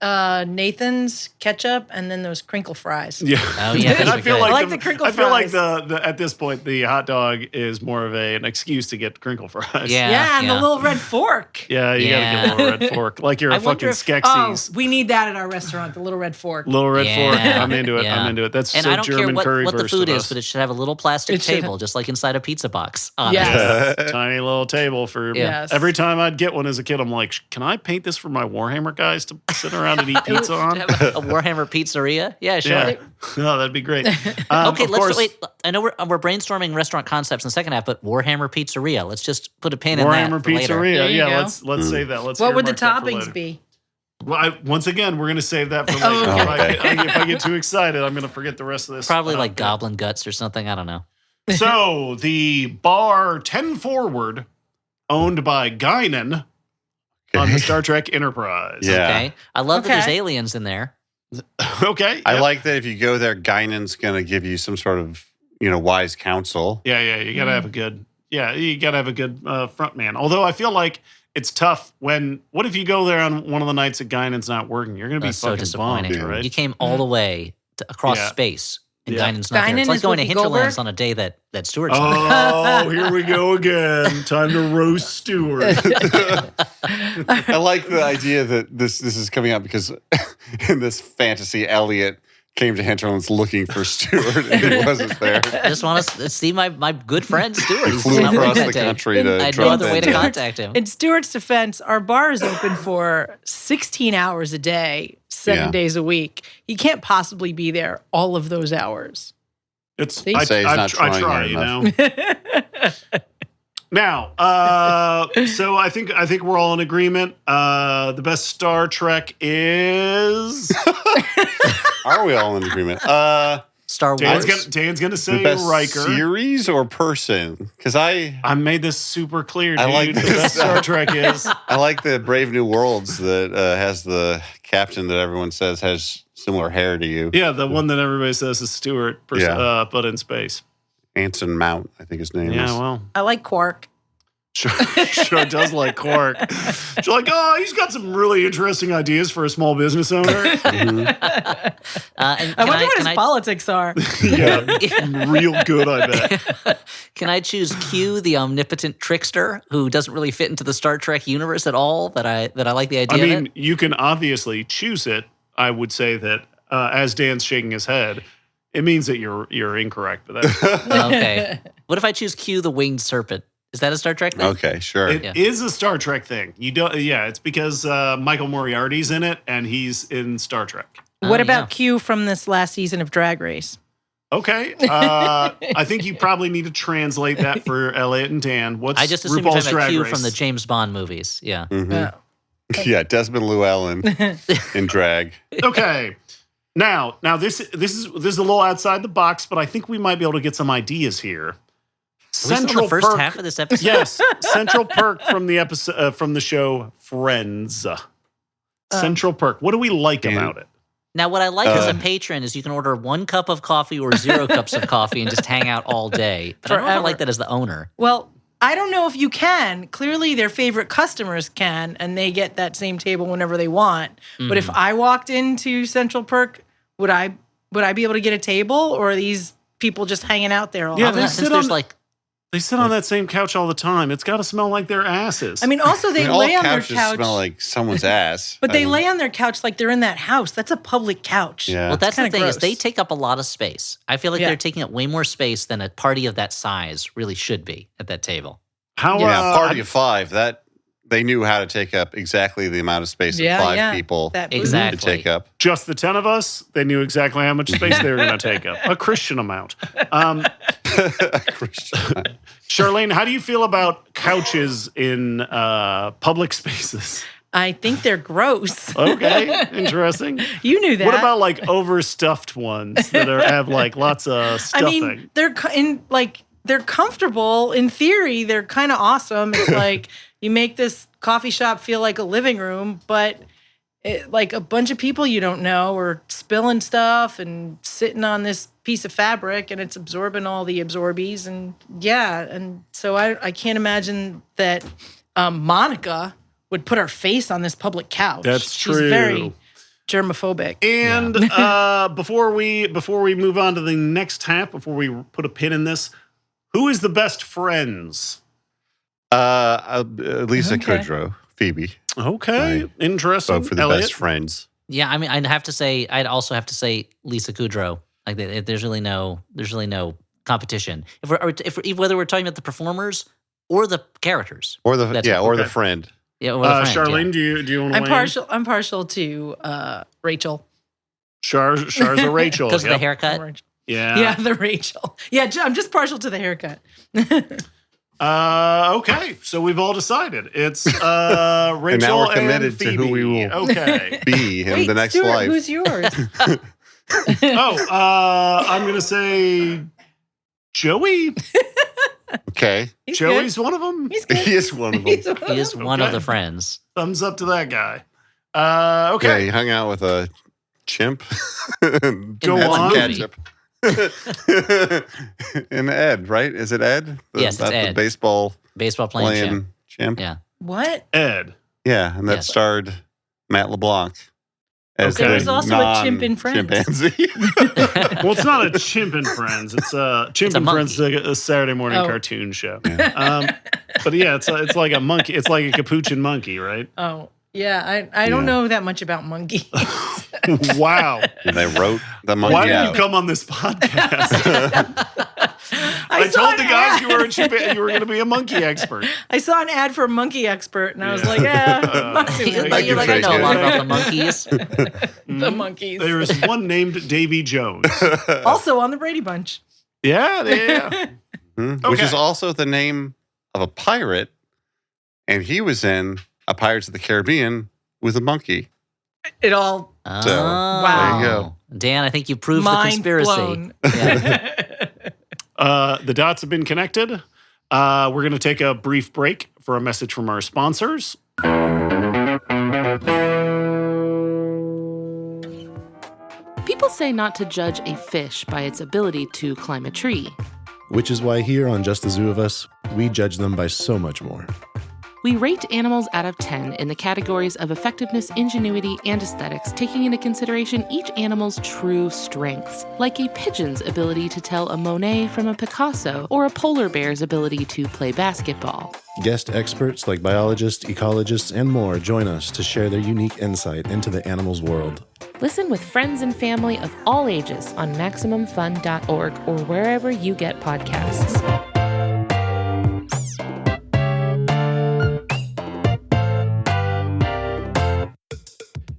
Nathan's ketchup and then those crinkle fries. Yeah. Oh, yeah, those And are good. I like the crinkle I feel like fries. the at this point the hot dog is more of an excuse to get crinkle fries. Yeah. Yeah, and the little red fork. Yeah, you Yeah. gotta get a little red fork, like you're I a wonder fucking if- Oh, Skeksis. we need that at our restaurant, the little red fork. Little red fork. Yeah, I'm into it. yeah. I'm into it. That's And so I don't German care curry what the verse food of is, us. but it should have a little plastic It should table, just like inside a pizza box. on Yes. it. Tiny little table for Yes. every time I'd get one as a kid. I'm like, can I paint this for my Warhammer guys to sit around and eat pizza on? Have a Warhammer pizzeria. Yeah, sure. Yeah, no, that'd be great. Okay, of let's course, wait. I know we're brainstorming restaurant concepts in the second half, but Warhammer Pizzeria. Let's just put a pin in that. Warhammer for later. Pizzeria. There you Yeah, go. let's save that. Let's. What would the earmark that for toppings later. be? Well, once again, we're gonna save that for later. Oh, okay. If I get too excited, I'm gonna forget the rest of this. Probably like goblin guts or something. I don't know. So the bar 10 Forward, owned by Guinan on the Star Trek Enterprise. Yeah. Okay. I love that there's Okay. aliens in there. Okay. I yep. like that if you go there, Guinan's going to give you some sort of, wise counsel. Yeah. You gotta have a good. Yeah, you gotta have a good front man. Although I feel like it's tough when. What if you go there on one of the nights that Guinan's not working? You're gonna be That's so fucking disappointing. bummed, right? You came all the way across Yeah. space, and Yeah. Guinan's not there. Guinan It's like is going to Whoopi Hinterlands Goldberg? on a day that Stuart's not there. Oh, here we go again. Time to roast Stuart. I like the idea that this is coming out because in this fantasy, Elliot came to Hinterlands looking for Stuart and he wasn't there. I just want to see my good friend Stuart. He He's flew not working across that the day. country to I had no drop other way to in. contact him. In Stuart's defense, our bar is open for 16 hours a day, 7 Yeah. days a week. He can't possibly be there all of those hours. It's See? I, Say he's I, not I trying try, hard you know. enough. Now, so I think we're all in agreement. The best Star Trek is Are we all in agreement? Star Dan's Wars. Dan's gonna The say best Riker. series or person? Because I made this super clear, dude. I like the this. best Star Trek is. like the Brave New Worlds that has the captain that everyone says has similar hair to you. Yeah, the one that everybody says is Stewart, Yeah. but in space. Anson Mount, I think his name Yeah, is. well, I like Quark. Sure does like Quark. She's like, oh, he's got some really interesting ideas for a small business owner. And I wonder what his politics are. Yeah, real good, I bet. Can I choose Q, the omnipotent trickster, who doesn't really fit into the Star Trek universe at all? That I like the idea. I of mean, you can obviously choose it. I would say that as Dan's shaking his head, it means that you're incorrect. But that's Okay. What if I choose Q, the winged serpent? Is that a Star Trek thing? Okay, sure. It is a Star Trek thing. You don't. Yeah, it's because Michael Moriarty's in it, and he's in Star Trek. What Oh, about yeah. Q from this last season of Drag Race? Okay, I think you probably need to translate that for Elliot and Dan. What's I just assumed you're RuPaul's talking about Drag Q Race? from the James Bond movies. Yeah. Mhm. Yeah, Desmond Llewellyn in drag. Okay, now this is a little outside the box, but I think we might be able to get some ideas here. At least on the first half of this episode. Yes, Central Perk from the episode from the show Friends. Central Perk. What do we like about it? Now, what I like as a patron is you can order 1 cup of coffee or 0 cups of coffee and just hang out all day. But I don't know if I Forever. like that as the owner. Well, I don't know if you can. Clearly, their favorite customers can, and they get that same table whenever they want. But if I walked into Central Perk, would I be able to get a table, or are these people just hanging out there all Yeah, the they time? sit Since on there's the- like, They sit on that same couch all the time. It's got to smell like their asses. I mean, also they all lay on their couches couch, smell like someone's ass. but they I mean, lay on their couch like they're in that house. That's a public couch. Yeah. well, that's the kinda thing is gross. they take up a lot of space. I feel like Yeah. they're taking up way more space than a party of that size really should be at that table. how? Yeah, party of 5. That they knew how to take up exactly the amount of space Yeah, that 5 yeah. people That could Exactly. take up. just the 10 of us. They knew exactly how much space they were going to take up. A Christian amount. Christian. Charlene, how do you feel about couches in public spaces? I think they're gross. Okay, interesting. You knew that. What about like overstuffed ones that have like lots of I stuffing? mean, they're comfortable in theory. They're kind of awesome. It's like you make this coffee shop feel like a living room, but like a bunch of people you don't know are spilling stuff and sitting on this piece of fabric, and it's absorbing all the absorbees. And yeah, and so I can't imagine that Monica would put her face on this public couch. That's She's true. very germophobic. And before we move on to the next half, before we put a pin in this, who is the best friends? Lisa Okay. Kudrow, Phoebe. Okay, Right. interesting. Vote for the Elliot? best friends. Yeah, I mean, I'd also have to say Lisa Kudrow. Like, there's really no competition. Whether we're talking about the performers or the characters, Or the That's or the okay. friend. yeah. Or the friend, Charlene, yeah. do you want to I'm weigh partial. I'm partial to Rachel. in? Char's a Rachel. because of the yep. haircut. Yeah. Yeah, the Rachel. Yeah, I'm just partial to the haircut. Okay, so we've all decided. It's Rachel And now we're committed and to Phoebe. who we will Okay. Be in Wait, the next Stuart, life. who's yours? I'm gonna say Joey. Okay. He's Joey's good. one of them. He's good. He is one of them. He's one of He is them. one of Okay. the friends. Thumbs up to that guy. Yeah, Okay. he hung out with a chimp. Go Had some on. ketchup. And Ed, right? Is it Ed? Yes, it's That's Ed. the baseball Baseball playing playing chimp. chimp. Yeah. What? Ed. Yeah, and that Yes. starred Matt LeBlanc as Okay. the There's also a chimp in Friends. chimpanzee. Well, it's not a Chimp and Friends. It's a Chimp It's a and Friends, monkey. a Saturday morning Oh. cartoon show. But yeah, it's like a monkey. It's like a capuchin monkey, right? Oh, yeah. I don't Yeah. know that much about monkeys. Wow. They wrote the monkey Why did out. you come on this podcast? I saw told an the guys ad. you were going to be a monkey expert. I saw an ad for a monkey expert, and I was Yeah. like, not too You're worried. like, you, I know a Tracy. lot about the monkeys. The monkeys. There is one named Davy Jones. Also on the Brady Bunch. Yeah. Which is Okay. also the name of a pirate, and he was in a Pirates of the Caribbean with a monkey. It all Oh, there you go. Dan, I think you proved the mind conspiracy. blown. Yeah. The dots have been connected. We're going to take a brief break for a message from our sponsors. People say not to judge a fish by its ability to climb a tree. Which is why here on Just the Zoo of Us, we judge them by so much more. We rate animals out of 10 in the categories of effectiveness, ingenuity, and aesthetics, taking into consideration each animal's true strengths, like a pigeon's ability to tell a Monet from a Picasso, or a polar bear's ability to play basketball. Guest experts like biologists, ecologists, and more join us to share their unique insight into the animal's world. Listen with friends and family of all ages on MaximumFun.org or wherever you get podcasts.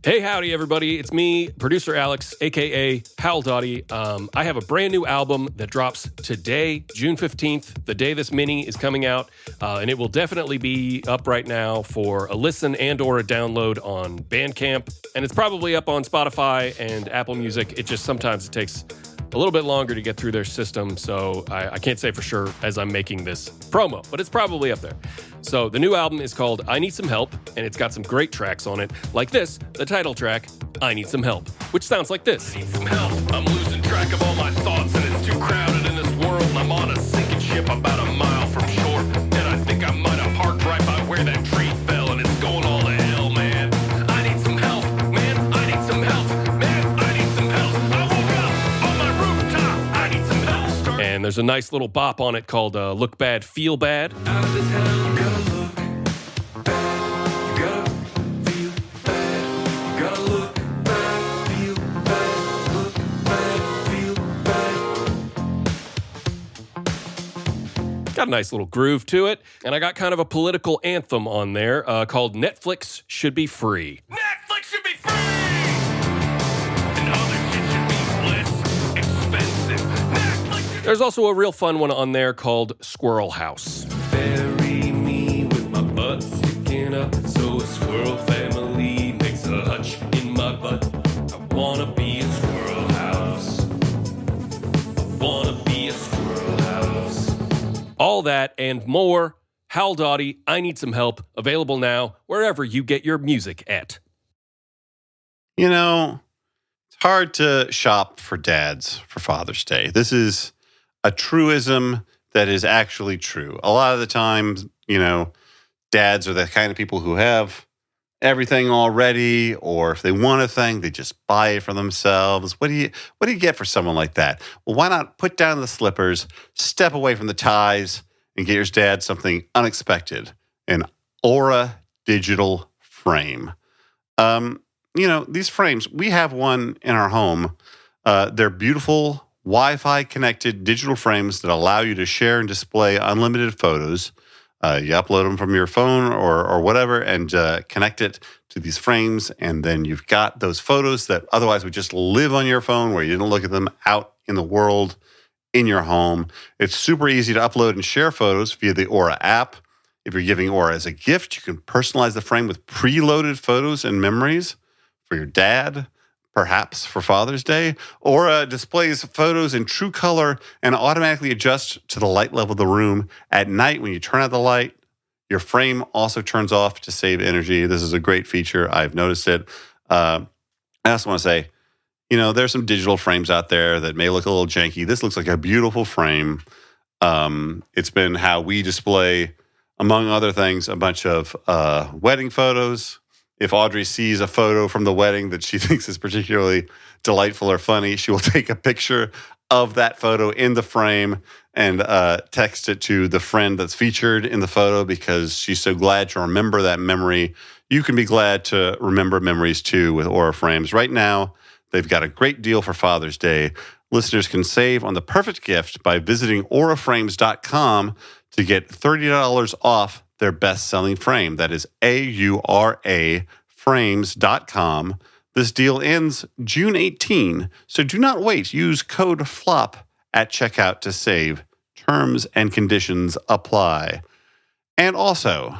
Hey, howdy, everybody. It's me, producer Alex, a.k.a. Hal Dottie. I have a brand new album that drops today, June 15th, the day this mini is coming out, and it will definitely be up right now for a listen and or a download on Bandcamp, and it's probably up on Spotify and Apple Music. Sometimes it takes a little bit longer to get through their system, so I can't say for sure as I'm making this promo, but it's probably up there. So the new album is called I Need Some Help, and it's got some great tracks on it, like this, the title track, I Need Some Help, which sounds like this. I need some help. I'm losing track of all my thoughts, and it's too crowded in this world. I'm on a sinking ship about a mile from shore, and I think I might have parked right by where that tree fell, and it's going all to hell, man. I need some help, man. I need some help, man. I need some help. I woke up on my rooftop. I need some help. And there's a nice little bop on it called Look Bad, Feel Bad. Out of this hell, you gotta look bad. You gotta feel bad. You gotta look bad, feel bad. Look bad, feel bad. Got a nice little groove to it. And I got kind of a political anthem on there called Netflix Should Be Free. Netflix should be free! And other shit should be less expensive. Netflix. There's also a real fun one on there called Squirrel House. Bury me with my butt sticking up, so a squirrel family makes a hutch in my butt. I wanna be a squirrel house. I wanna be a squirrel house. All that and more. Hal Dottie, I Need Some Help, available now wherever you get your music at. You know, it's hard to shop for dads for Father's Day. This is a truism that is actually true. A lot of the times, dads are the kind of people who have everything already, or if they want a thing, they just buy it for themselves. What do you get for someone like that? Well, why not put down the slippers, step away from the ties, and get your dad something unexpected, an Aura digital frame. These frames, we have one in our home. They're beautiful Wi-Fi connected digital frames that allow you to share and display unlimited photos. You upload them from your phone or whatever and connect it to these frames. And then you've got those photos that otherwise would just live on your phone where you didn't look at them out in the world in your home. It's super easy to upload and share photos via the Aura app. If you're giving Aura as a gift, you can personalize the frame with preloaded photos and memories for your dad, perhaps for Father's Day. Aura displays photos in true color and automatically adjusts to the light level of the room. At night, when you turn out the light, your frame also turns off to save energy. This is a great feature. I've noticed it. I also want to say, there's some digital frames out there that may look a little janky. This looks like a beautiful frame. It's been how we display, among other things, a bunch of wedding photos. If Audrey sees a photo from the wedding that she thinks is particularly delightful or funny, she will take a picture of that photo in the frame and text it to the friend that's featured in the photo because she's so glad to remember that memory. You can be glad to remember memories too with Aura frames. Right now, they've got a great deal for Father's Day. Listeners can save on the perfect gift by visiting auraframes.com to get $30 off their best-selling frame. That is AURA frames.com. This deal ends June 18, so do not wait. Use code FLOP at checkout to save. Terms and conditions apply. And also,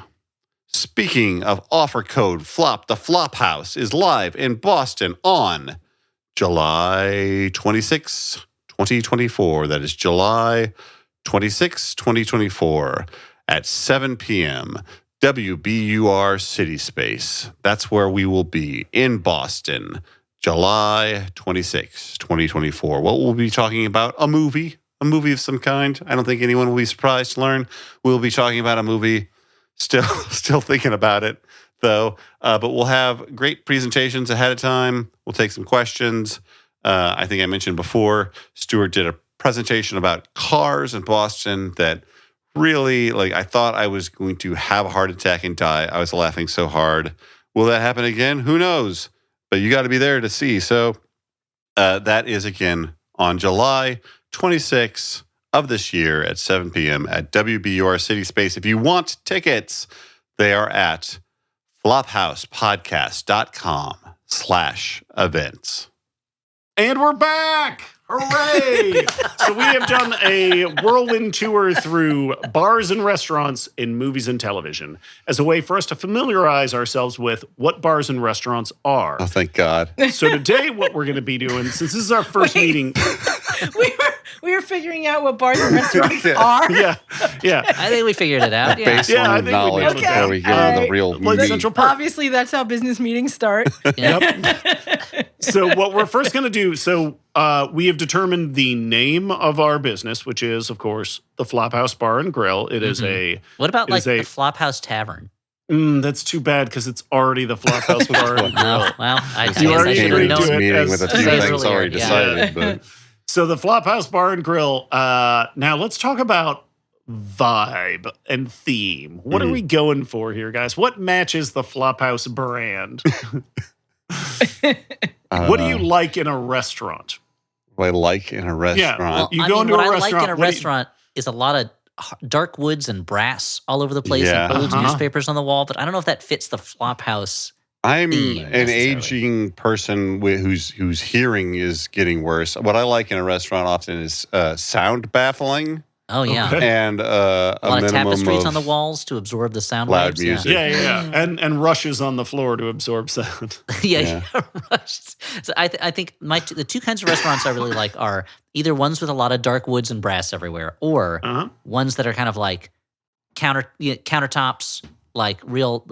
speaking of offer code FLOP, the Flop House is live in Boston on July 26, 2024. That is July 26, 2024 at 7 p.m. WBUR City Space. That's where we will be in Boston, July 26, 2024. What we'll be talking about, a movie, a movie of some kind. I don't think anyone will be surprised to learn we'll be talking about a movie. Still thinking about it, though. But we'll have great presentations ahead of time. We'll take some questions. I think I mentioned before, Stuart did a presentation about cars in Boston that really, I thought I was going to have a heart attack and die. I was laughing so hard. Will that happen again? Who knows? But you got to be there to see. So that is, again, on July 26th of this year at 7 p.m. at WBUR City Space. If you want tickets, they are at flophousepodcast.com/events. And we're back! Hooray! So we have done a whirlwind tour through bars and restaurants in movies and television as a way for us to familiarize ourselves with what bars and restaurants are. Oh, thank God. So today what we're going to be doing, since this is our first meeting... We were figuring out what bars and restaurants are. Yeah. I think we figured it out. Yeah. Baseline I think we knowledge nailed it. before we get into the real Like meat. Central Park. Obviously, that's how business meetings start. Yep. So what we're first going to do, we have determined the name of our business, which is, of course, the Flophouse Bar and Grill. It is a... What about it is the Flophouse Tavern? That's too bad because it's already the Flophouse Bar and Grill. Oh, well, I You already should agreed have to known. it. Meeting with a few as things earlier, already yeah. decided, but So the Flophouse Bar and Grill. Now let's talk about vibe and theme. What are we going for here, guys? What matches the Flophouse brand? What do you like in a restaurant? what I like in a restaurant. Well, You go into what a I like restaurant, in a what do you- restaurant is a lot of dark woods and brass all over the place Yeah. and old Uh-huh. newspapers on the wall, but I don't know if that fits the Flophouse. I'm theme an necessarily. aging person whose hearing is getting worse. What I like in a restaurant often is sound baffling Oh, yeah. Okay. and A lot of minimum tapestries of on the walls to absorb the sound loud waves. music. Yeah. And rushes on the floor to absorb sound. Yeah, rushes. So I think the two kinds of restaurants I really like are either ones with a lot of dark woods and brass everywhere, or Uh-huh. ones that are kind of like countertops, like real,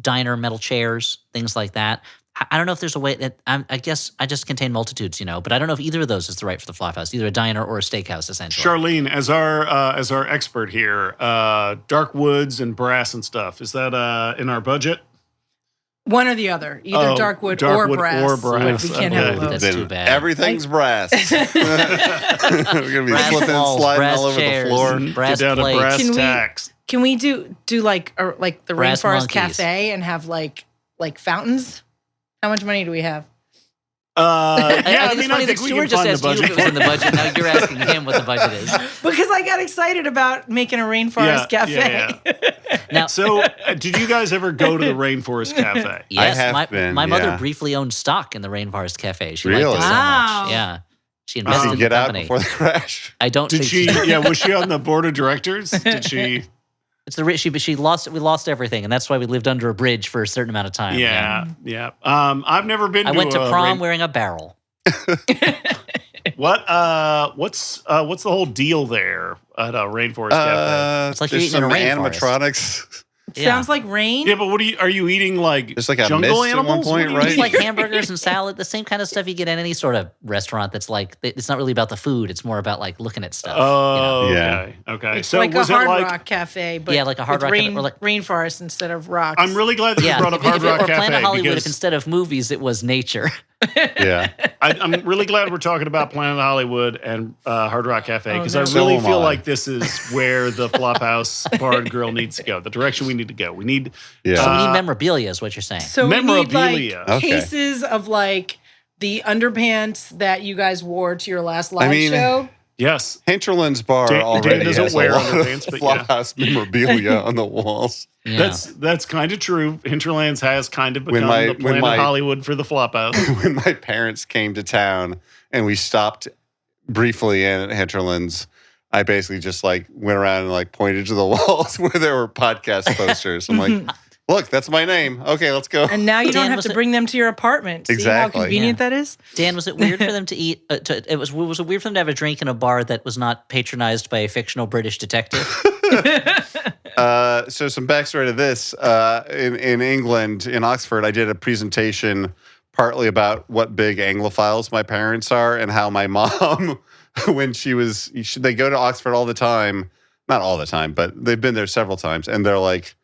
diner metal chairs, things like that. I don't know if there's a way that I guess I just contain multitudes, but I don't know if either of those is the right for the Flophouse, either a diner or a steakhouse, essentially. Charlene, as our expert here, dark woods and brass and stuff, is that in our budget? One or the other, either Oh, dark wood dark or wood brass. or brass. But we can't Okay. have both. That's Then too bad. Everything's brass. We're gonna be Brass slipping and walls, sliding brass all over chairs. the floor. Brass Get down to plates. brass Can we- tacks. Can we do like the Brass Rainforest monkeys. Cafe and have like fountains? How much money do we have? I think it's I funny that think we Stuart can just find the asked you if budget. it was in the budget. Now you're asking him what the budget is. Because I got excited about making a Rainforest Cafe. Now, So, did you guys ever go to the Rainforest Cafe? yes, have been, my mother yeah. briefly owned stock in the Rainforest Cafe. She Really? liked it so Wow. much. Yeah. She Did invested you in get the out company. before the crash? I don't Did think she? Yeah, was she on the board of directors? Did she? It's she lost. We lost everything, and that's why we lived under a bridge for a certain amount of time. Yeah. I've never been. I went to a prom wearing a barrel. What's the whole deal there at Rainforest Cafe? It's like you're there's eating in some a rainforest. animatronics. Yeah. Sounds like rain. Yeah, but are you eating like There's like a jungle mist at one animals? point, What are you right? It's eating? like hamburgers and salad, the same kind of stuff you get in any sort of restaurant. That's like it's not really about the food. It's more about like looking at stuff. Oh, Yeah. okay. It's So like a was it Hard like? Rock Cafe, but Yeah, like a Hard with Rock Cafe, or like- rainforest instead of rocks. I'm really glad that yeah, you brought up Hard or Rock Planet Cafe Hollywood, if because instead of movies, it was nature. Yeah. I'm really glad we're talking about Planet Hollywood and Hard Rock Cafe because no. I So really am feel I. like this is where the Flophouse Bar and Grill needs to go. The direction we need to go. We need Yeah. So we need memorabilia, is what you're saying. So we need Memorabilia. like Okay. cases of like the underpants that you guys wore to your last live mean, show. yes. Hinterland's bar Dan already doesn't has a wear lot underpants, of but yeah. Flophouse memorabilia on the walls. Yeah. That's kind of true. Hinterlands has kind of When become my- the when Planet my- Hollywood for the Flophouse. When my parents came to town and we stopped briefly in at Hinterland's, I basically just like went around and like pointed to the walls where there were podcast posters. I'm like, look, that's my name. Okay, let's go. And now you Dan, don't have was to it- bring them to your apartment. See Exactly. how convenient Yeah. that is? Dan, was it weird for them to eat? Was it weird for them to have a drink in a bar that was not patronized by a fictional British detective? So some backstory to this. In England, in Oxford, I did a presentation partly about what big Anglophiles my parents are and how my mom, when they go to Oxford all the time, not all the time, but they've been there several times, and they're like,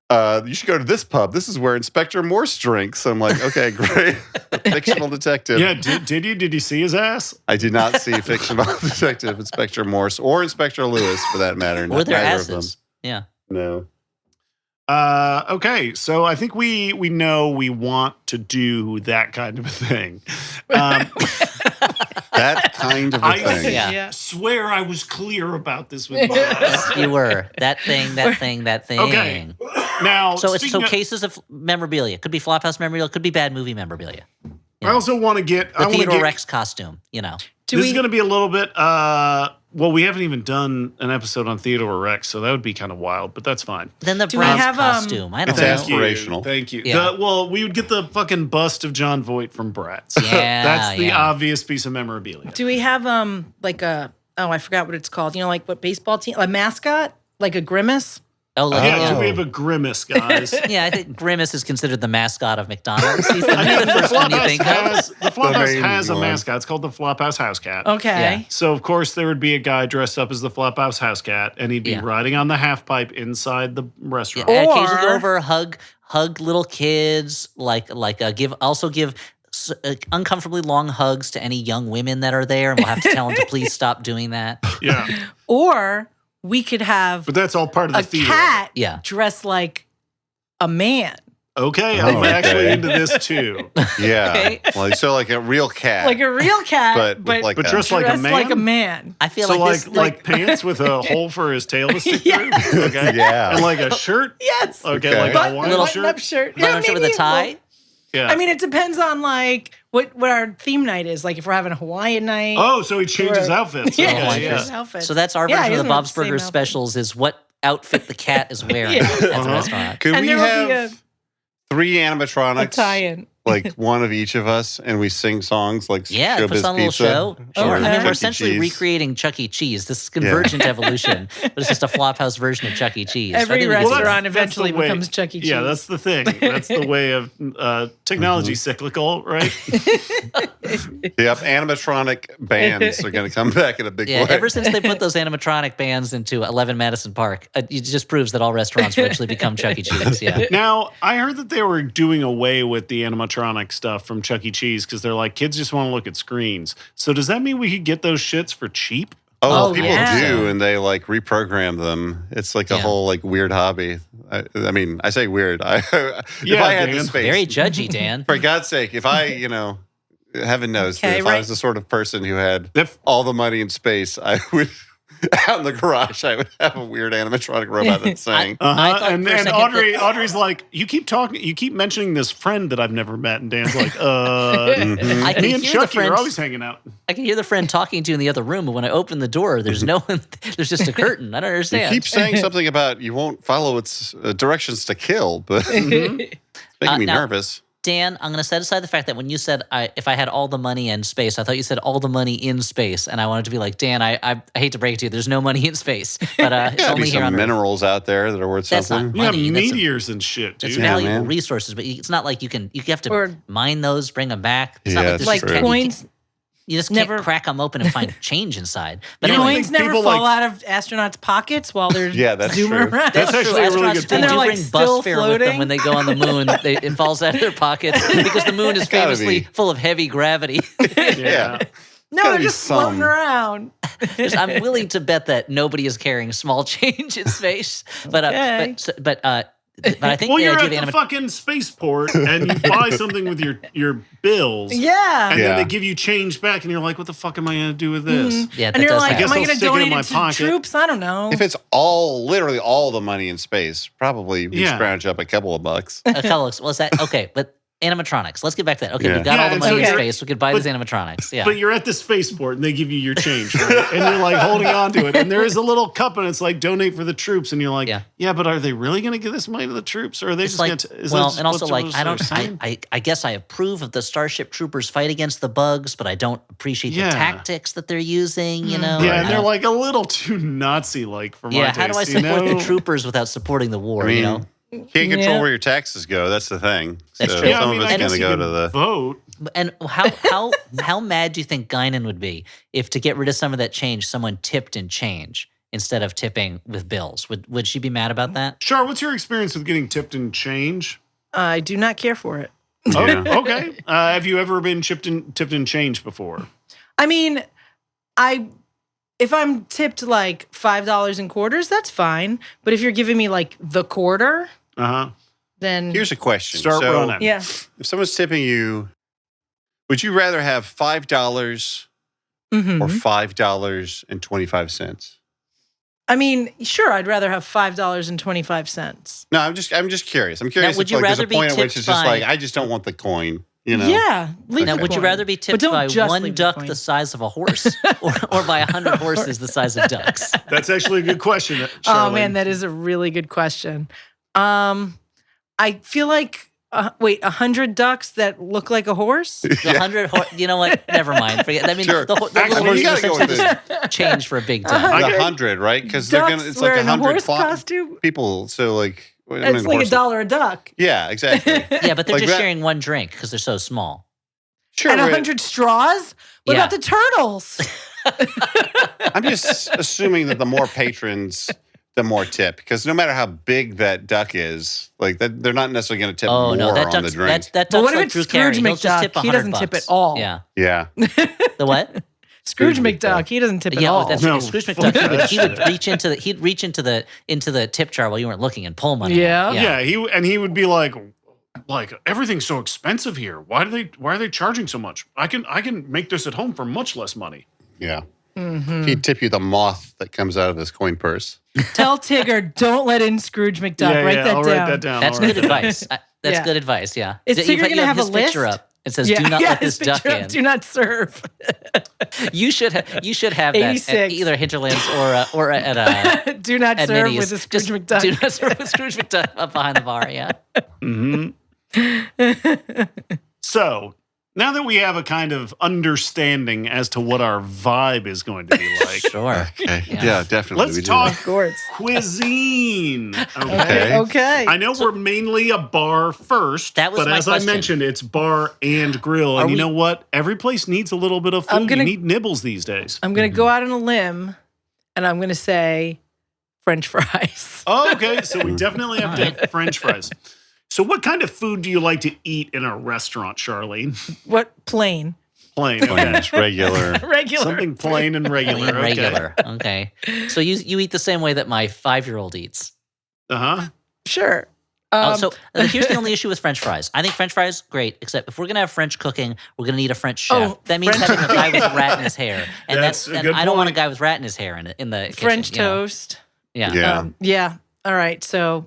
you should go to this pub. This is where Inspector Morse drinks. I'm like, okay, great. Fictional detective. Yeah, did you? Did you see his ass? I did not see fictional detective Inspector Morse or Inspector Lewis, for that matter. Or their Neither of them. asses. Yeah. No. Okay, so I think we know we want to do that kind of a thing. That kind of a I thing. Yeah. swear I was clear about this with my ass. You were. That thing. Okay. Now, So it's speaking of- cases of memorabilia. Could be Flophouse memorabilia. Could be bad movie memorabilia. I also want to get. The Theodore Rex costume. This is going to be a little bit. Well, we haven't even done an episode on Theodore Rex, so that would be kind of wild, but that's fine. Then the Do we Bronze have, costume. I don't It's know. aspirational. Thank you. Yeah. Well, we would get the fucking bust of John Voight from Bratz. Yeah, That's the yeah. obvious piece of memorabilia. Do we have like a I forgot what it's called. Like what baseball team? A mascot? Like a grimace? Oh, look, Yeah, yeah. do we have a grimace, guys? Yeah, I think Grimace is considered the mascot of McDonald's. He's the first one you think of. The Flophouse main has a one. mascot. It's called the Flophouse House Cat. Okay. Yeah. So, of course, there would be a guy dressed up as the Flophouse House Cat, and he'd be Yeah. riding on the half pipe inside the restaurant. Yeah, occasionally go Or- over, hug little kids, give uncomfortably long hugs to any young women that are there, and we'll have to tell them to please stop doing that. Yeah. Or we could have But that's all part of the a theater. cat Yeah. dressed like a man. Okay, Oh, I'm actually okay. into this too. Yeah. Okay. Well, so like a real cat. Like a real cat, But but, with like But a- dressed like a dressed man? like a man. I feel So like this. like pants with a hole for his tail to stick Yes. through? Okay. Yeah. And like a shirt? Yes. Okay, Okay. like a Button, Hawaiian Little button-up shirt? shirt. Button shirt with a maybe, tie. well, Yeah. I mean, it depends on like what our theme night is. Like if we're having a Hawaiian night. Oh, so he changes Or- outfits. Yeah, Okay, Hawaiian yeah. his outfits. So that's our Yeah, version he of the doesn't have Bob's the same Burger outfit. specials is what outfit the cat is wearing Yeah. at the Uh-huh. restaurant. Could and we there will be have 3 animatronics? a tie-in. Like one of each of us, and we sing songs like Yeah, it puts Showbiz on a little Pizza show. Sure. or I mean, Chuck we're E. essentially Cheese. recreating Chuck E. Cheese. This is convergent evolution, but it's just a Flophouse version of Chuck E. Cheese. So I Every think we can do restaurant that. that's eventually the way- becomes Chuck E. Cheese. Yeah, that's the thing. That's the way of technology cyclical, right? Yep, animatronic bands are going to come back in a big Yeah, way. ever since they put those animatronic bands into 11 Madison Park, it just proves that all restaurants eventually become Chuck E. Cheese. Yeah. Now, I heard that they were doing away with the animatronic stuff from Chuck E. Cheese because they're like, kids just want to look at screens. So does that mean we could get those shits for cheap? Oh, Oh, people yeah. do, and they like reprogram them. It's like a Yeah. whole like weird hobby. I mean, I say weird. If Yeah, I had the Dan. space, Very judgy, Dan. for God's sake, if I, heaven knows that Okay, if I right. was the sort of person who had If- all the money in space, I would out in the garage, I would have a weird animatronic robot that's saying, I thought And, for a and second Audrey's like, you keep mentioning this friend that I've never met, and Dan's like, I me can and hear the Chucky are friend. always hanging out. I can hear the friend talking to you in the other room, but when I open the door, there's no one. There's just a curtain. I don't you understand. keep saying something about you won't follow its directions to kill, but it's making me now- nervous. Dan, I'm going to set aside the fact that when you said if I had all the money in space, I thought you said all the money in space, and I wanted to be like, Dan, I hate to break it to you, there's no money in space, but it's Gotta only be here on some Earth. minerals out there that are worth That's something. not money. Yeah, That's meteors and shit, dude. It's Yeah, valuable man. resources, but it's not like you have to Or- mine those, bring them back. It's Yeah, not like that's there's like true. coins. You just can't never- crack them open and find change inside. But You don't anyway, Coins think never people, fall like- out of astronauts' pockets while they're Yeah, that's zooming true. around. That's true. actually a really Astronauts good do point. They're, like, bring still bus fare with them floating. when they go on the moon. It falls out of their pockets because the moon is Gotta famously be. full of heavy gravity. Yeah. No, gotta they're be just floating some. around. I'm willing to bet that nobody is carrying small change in space. But Okay. but I think Well, the you're idea at of the fucking spaceport and you buy something with your bills. Yeah. And Yeah. then they give you change back, and you're like, what the fuck am I going to do with this? yeah, that And you're does like, happen. guess am I I'll going to stick it in donate my it to pocket. troops? I don't know. If it's literally all the money in space, probably you Yeah. scrounge up a couple of bucks. A couple of, was that okay? But animatronics. Let's get back to that. Okay, Yeah. we've got Yeah, all the and money so in you're- space. We could buy but- these animatronics. Yeah. But you're at the spaceport and they give you your change, right? And you're like holding on to it. And there is a little cup and it's like donate for the troops. And you're like, Yeah. yeah, but are they really going to give this money to the troops? Or are they It's just like, going to? and also like I guess I approve of the Starship Troopers fight against the bugs, but I don't appreciate Yeah. the tactics that they're using. You know, Yeah, I and they're don't- like a little too Nazi like for my yeah. taste. How do I you support know? the troopers without supporting the war? I mean, you know, Can't control Yeah. where your taxes go. That's the thing. That's so true. Yeah, some I mean, of I it's guess going to you go can to the. vote. And how mad do you think Guinan would be if, to get rid of some of that change, someone tipped in change instead of tipping with bills? Would she be mad about that? Char, what's your experience with getting tipped in change? I do not care for it. Yeah. Okay. Have you ever been tipped in change before? I mean, if I'm tipped like $5 in quarters, that's fine. But if you're giving me like the quarter, Uh-huh. then Here's a question. Start so, running. yeah. if someone's tipping you, would you rather have $5 Mhm. or $5.25? I mean, sure, I'd rather have $5.25. No, I'm just curious. I'm curious would if you like, there's rather a be point at which tipped it's just by- like, I just don't want the coin, you know? Yeah. Leave Now, the would you coin. rather be But tipped don't by just one leave the duck coin. the size of a horse or by 100 horses the size of ducks? That's actually a good question. Oh Charlene. man, that is a really good question. I feel like 100 ducks that look like a horse. The 100 you know what? Never mind. Forget. I mean, Sure. the Actually, little you horse gotta is go essentially with just change for a big duck. I Like get- 100, right? Because they're Ducks gonna. It's like wearing a 100 horse costume. people. So like, I mean, It's like horses- $1 a duck. Yeah, exactly. Yeah, but they're Like just that- sharing one drink because they're so small. Sure. And but 100 straws? What Yeah. about the turtles? I'm just assuming that the more patrons, the more tip. Because no matter how big that duck is, like that, they're not necessarily going to tip Oh more no, that on the duck's drink. that But duck's what if like it's Drew Carey. Scrooge He'll just McDuck? tip He 100 doesn't tip bucks. at all. Yeah. Yeah. The what? Scrooge McDuck. McDuck, he doesn't tip at Yeah, all. that's No, right. Scrooge fuck McDuck. that He would shit. reach into the tip jar while you weren't looking and pull money. Yeah. out. Yeah, he would be like everything's so expensive here. Why are they charging so much? I can make this at home for much less money. Yeah. Mm-hmm. He'd tip you the moth that comes out of his coin purse. Tell Tigger, don't let in Scrooge McDuck. yeah, write yeah, that I'll down. write that down. That's I'll write good that down. advice. That's Yeah. good advice. Yeah. Is You Tigger gonna have his a picture list? up. It says, "Do not let his this duck picture up, in." Do not serve. You should have that at 86. either Hinterlands or at Do not at serve Minnie's. with a Scrooge Just McDuck. Do not serve with Scrooge McDuck up behind the bar. Yeah. So now that we have a kind of understanding as to what our vibe is going to be like, Sure. Okay. Yeah. Yeah, definitely. let's we do talk that. Of course. cuisine. Okay. Okay. I know we're mainly a bar first, That was but my as question. I mentioned, it's bar and grill. And Are you we- know what? Every place needs a little bit of food. I'm gonna- You need nibbles these days. I'm going to go out on a limb and I'm going to say French fries. Oh, okay. So we definitely have to have French fries. So what kind of food do you like to eat in a restaurant, Charlene? What? Plain. Plain. Okay. Just regular. Regular. Something plain and regular. Plain regular. Okay. So you eat the same way that my 5-year-old eats. Uh-huh. Sure. So here's the only issue with French fries. I think French fries great, except if we're gonna have French cooking, we're gonna need a French chef. Oh, that means French- having a guy with a rat in his hair, and That's that's a good I don't want a point. guy with rat in his hair in the French kitchen, you know? toast. Yeah. Yeah. Yeah. All right. So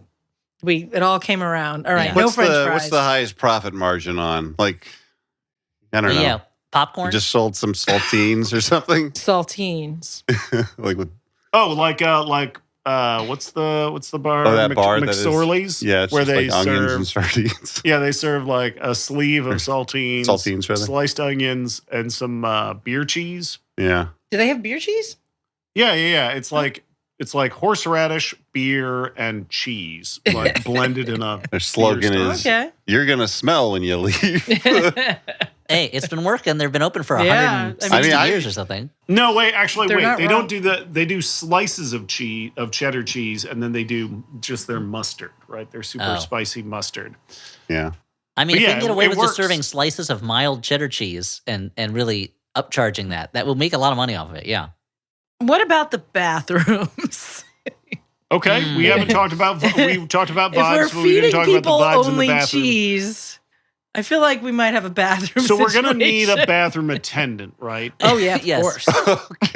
it all came around. All right. Yeah. No What's French the fries. what's the highest profit margin on? Like, I don't But know. yeah. You Popcorn. just sold some saltines or something. Saltines. Like with Oh, what's the bar? Oh, that bar that is- McSorley's? yeah, it's where just they like onions and serve. sardines. Yeah, they serve like a sleeve of saltines, Saltines, rather. sliced onions, and some beer cheese. Yeah. Do they have beer cheese? Yeah. It's like horseradish, beer, and cheese, like blended in a. Their slogan Beer is Okay. "You're gonna smell when you leave." Hey, it's been working. They've been open for Yeah, 160 I mean, I- years or something. No, wait. Actually, They're wait. not They wrong. don't do that. They do slices of cheese, of cheddar cheese, and then they do just their mustard. Right, their super Oh. spicy mustard. yeah. I mean, But if yeah, they can get away it with works. just serving slices of mild cheddar cheese and really upcharging that will make a lot of money off of it. Yeah. What about the bathrooms? Okay, we haven't talked about we talked about If we're vibes, but we didn't feeding talk about people the vibes in the only bathroom. cheese, I feel like we might have a bathroom. So we're gonna need a situation. bathroom attendant, right? Oh yeah, of Yes. course.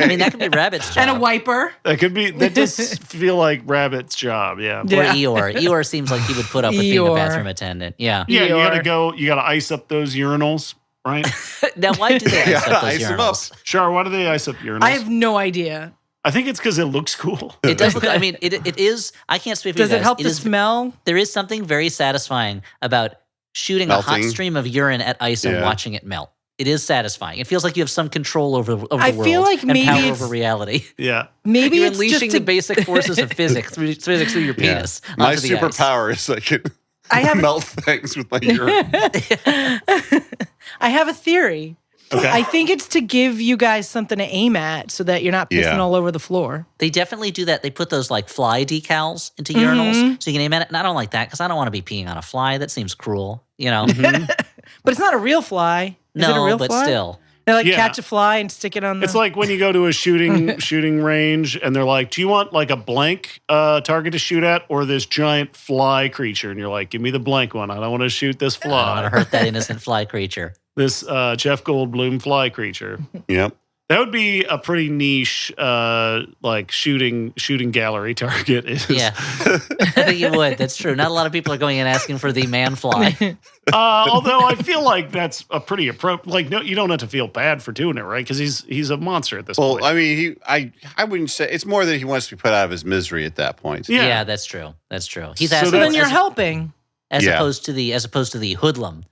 I mean, that could be Rabbit's job. And a wiper. That could be. That does feel like Rabbit's job. Yeah. Or Yeah. Eeyore. Eeyore seems like he would put up with being a Eeyore. bathroom attendant. Yeah. Yeah, you gotta Eeyore. go. You gotta ice up those urinals, right? Now, why do they ice Yeah, up those ice 'em up. urinals? Char, why do they ice up urinals? I have no idea. I think it's because it looks cool. It does look. I mean, it is. I can't speak for Does you it guys. help the is- smell? There is something very satisfying about shooting a hot Melting. stream of urine at ice and Yeah. watching it melt. It is satisfying. It feels like you have some control over the I world feel like and maybe power it's- over reality. Yeah. Maybe You're it's unleashing just the basic forces of physics through your penis. My onto the ice. superpower is I can I have melt things with my urine. I have a theory. Okay. I think it's to give you guys something to aim at so that you're not pissing Yeah. all over the floor. They definitely do that. They put those like fly decals into urinals so you can aim at it. And I don't like that because I don't want to be peeing on a fly. That seems cruel, you know? But it's not a real fly. Is it a real but fly? still. They like Yeah. catch a fly and stick it on the... It's like when you go to a shooting range and they're like, do you want like a blank target to shoot at or this giant fly creature? And you're like, give me the blank one. I don't want to shoot this I don't want fly. to hurt that innocent fly creature. This Jeff Goldblum fly creature. Yep. That would be a pretty niche, like shooting gallery target. Yeah. I think you would. That's true. Not a lot of people are going and asking for the man fly. Although I feel like that's a pretty appropriate. Like, no, you don't have to feel bad for doing it, right? Because he's a monster at this Well, point. I mean, I wouldn't say it's more that he wants to be put out of his misery at that point. Yeah. Yeah, that's true. That's true. He's So asking So then that's- you're helping. as Yeah. opposed to the hoodlum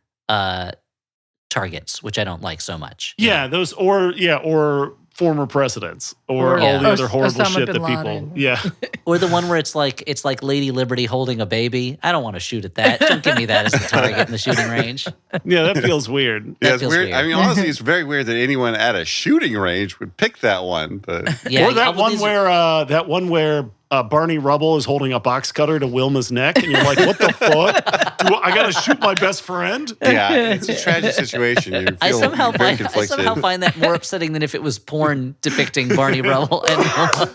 targets, which I don't like so much. Yeah, those or former presidents or Or, all the yeah. other horrible Osama shit bin that people. Laden. Yeah, Or the one where it's like Lady Liberty holding a baby. I don't want to shoot at that. Don't give me that as the target in the shooting range. yeah, that feels weird. Yeah, That it's feels weird. weird. I mean, honestly, it's very weird that anyone at a shooting range would pick that one. But Yeah, or that well, one where Barney Rubble is holding a box cutter to Wilma's neck, and you're like, "What the fuck? I got to shoot my best friend?" yeah, it's a tragic situation. You I feel somehow very find conflicted. that more upsetting than if it was porn depicting Barney Rubble and Wilma.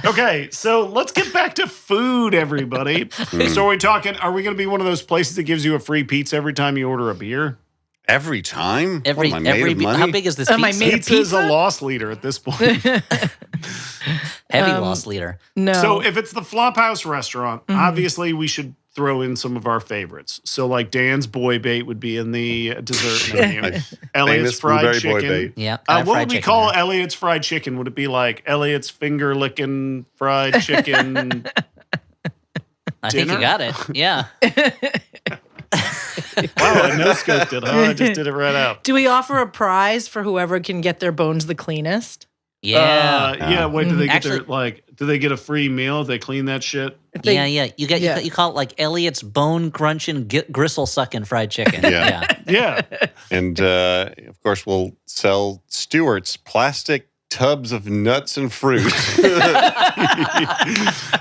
Okay, so let's get back to food, everybody. So are we talking? Are we going to be one of those places that gives you a free pizza every time you order a beer? Every time? Every What, am I made of money? how big is this Am I pizza? made of Pizza is a pizza? loss leader at this point. Heavy loss leader. No. So if it's the Flophouse restaurant, obviously we should throw in some of our favorites. So like Dan's Boy Bait would be in the dessert menu. Elliot's Famous fried blueberry chicken. boy bait. Yeah. What would we call Elliot's fried chicken? Would it be like Elliot's finger licking fried chicken? I think you dinner? got it. Yeah. Wow, I no scoped it. Huh? I just did it right out. do we offer a prize for whoever can get their bones the cleanest? Yeah. Yeah. Wait, do they get Actually- their like? Do they get a free meal if they clean that shit? If they- Yeah. You call it like Elliot's bone crunching, gristle sucking fried chicken. Yeah. Yeah. And of course, we'll sell Stuart's plastic tubs of nuts and fruit.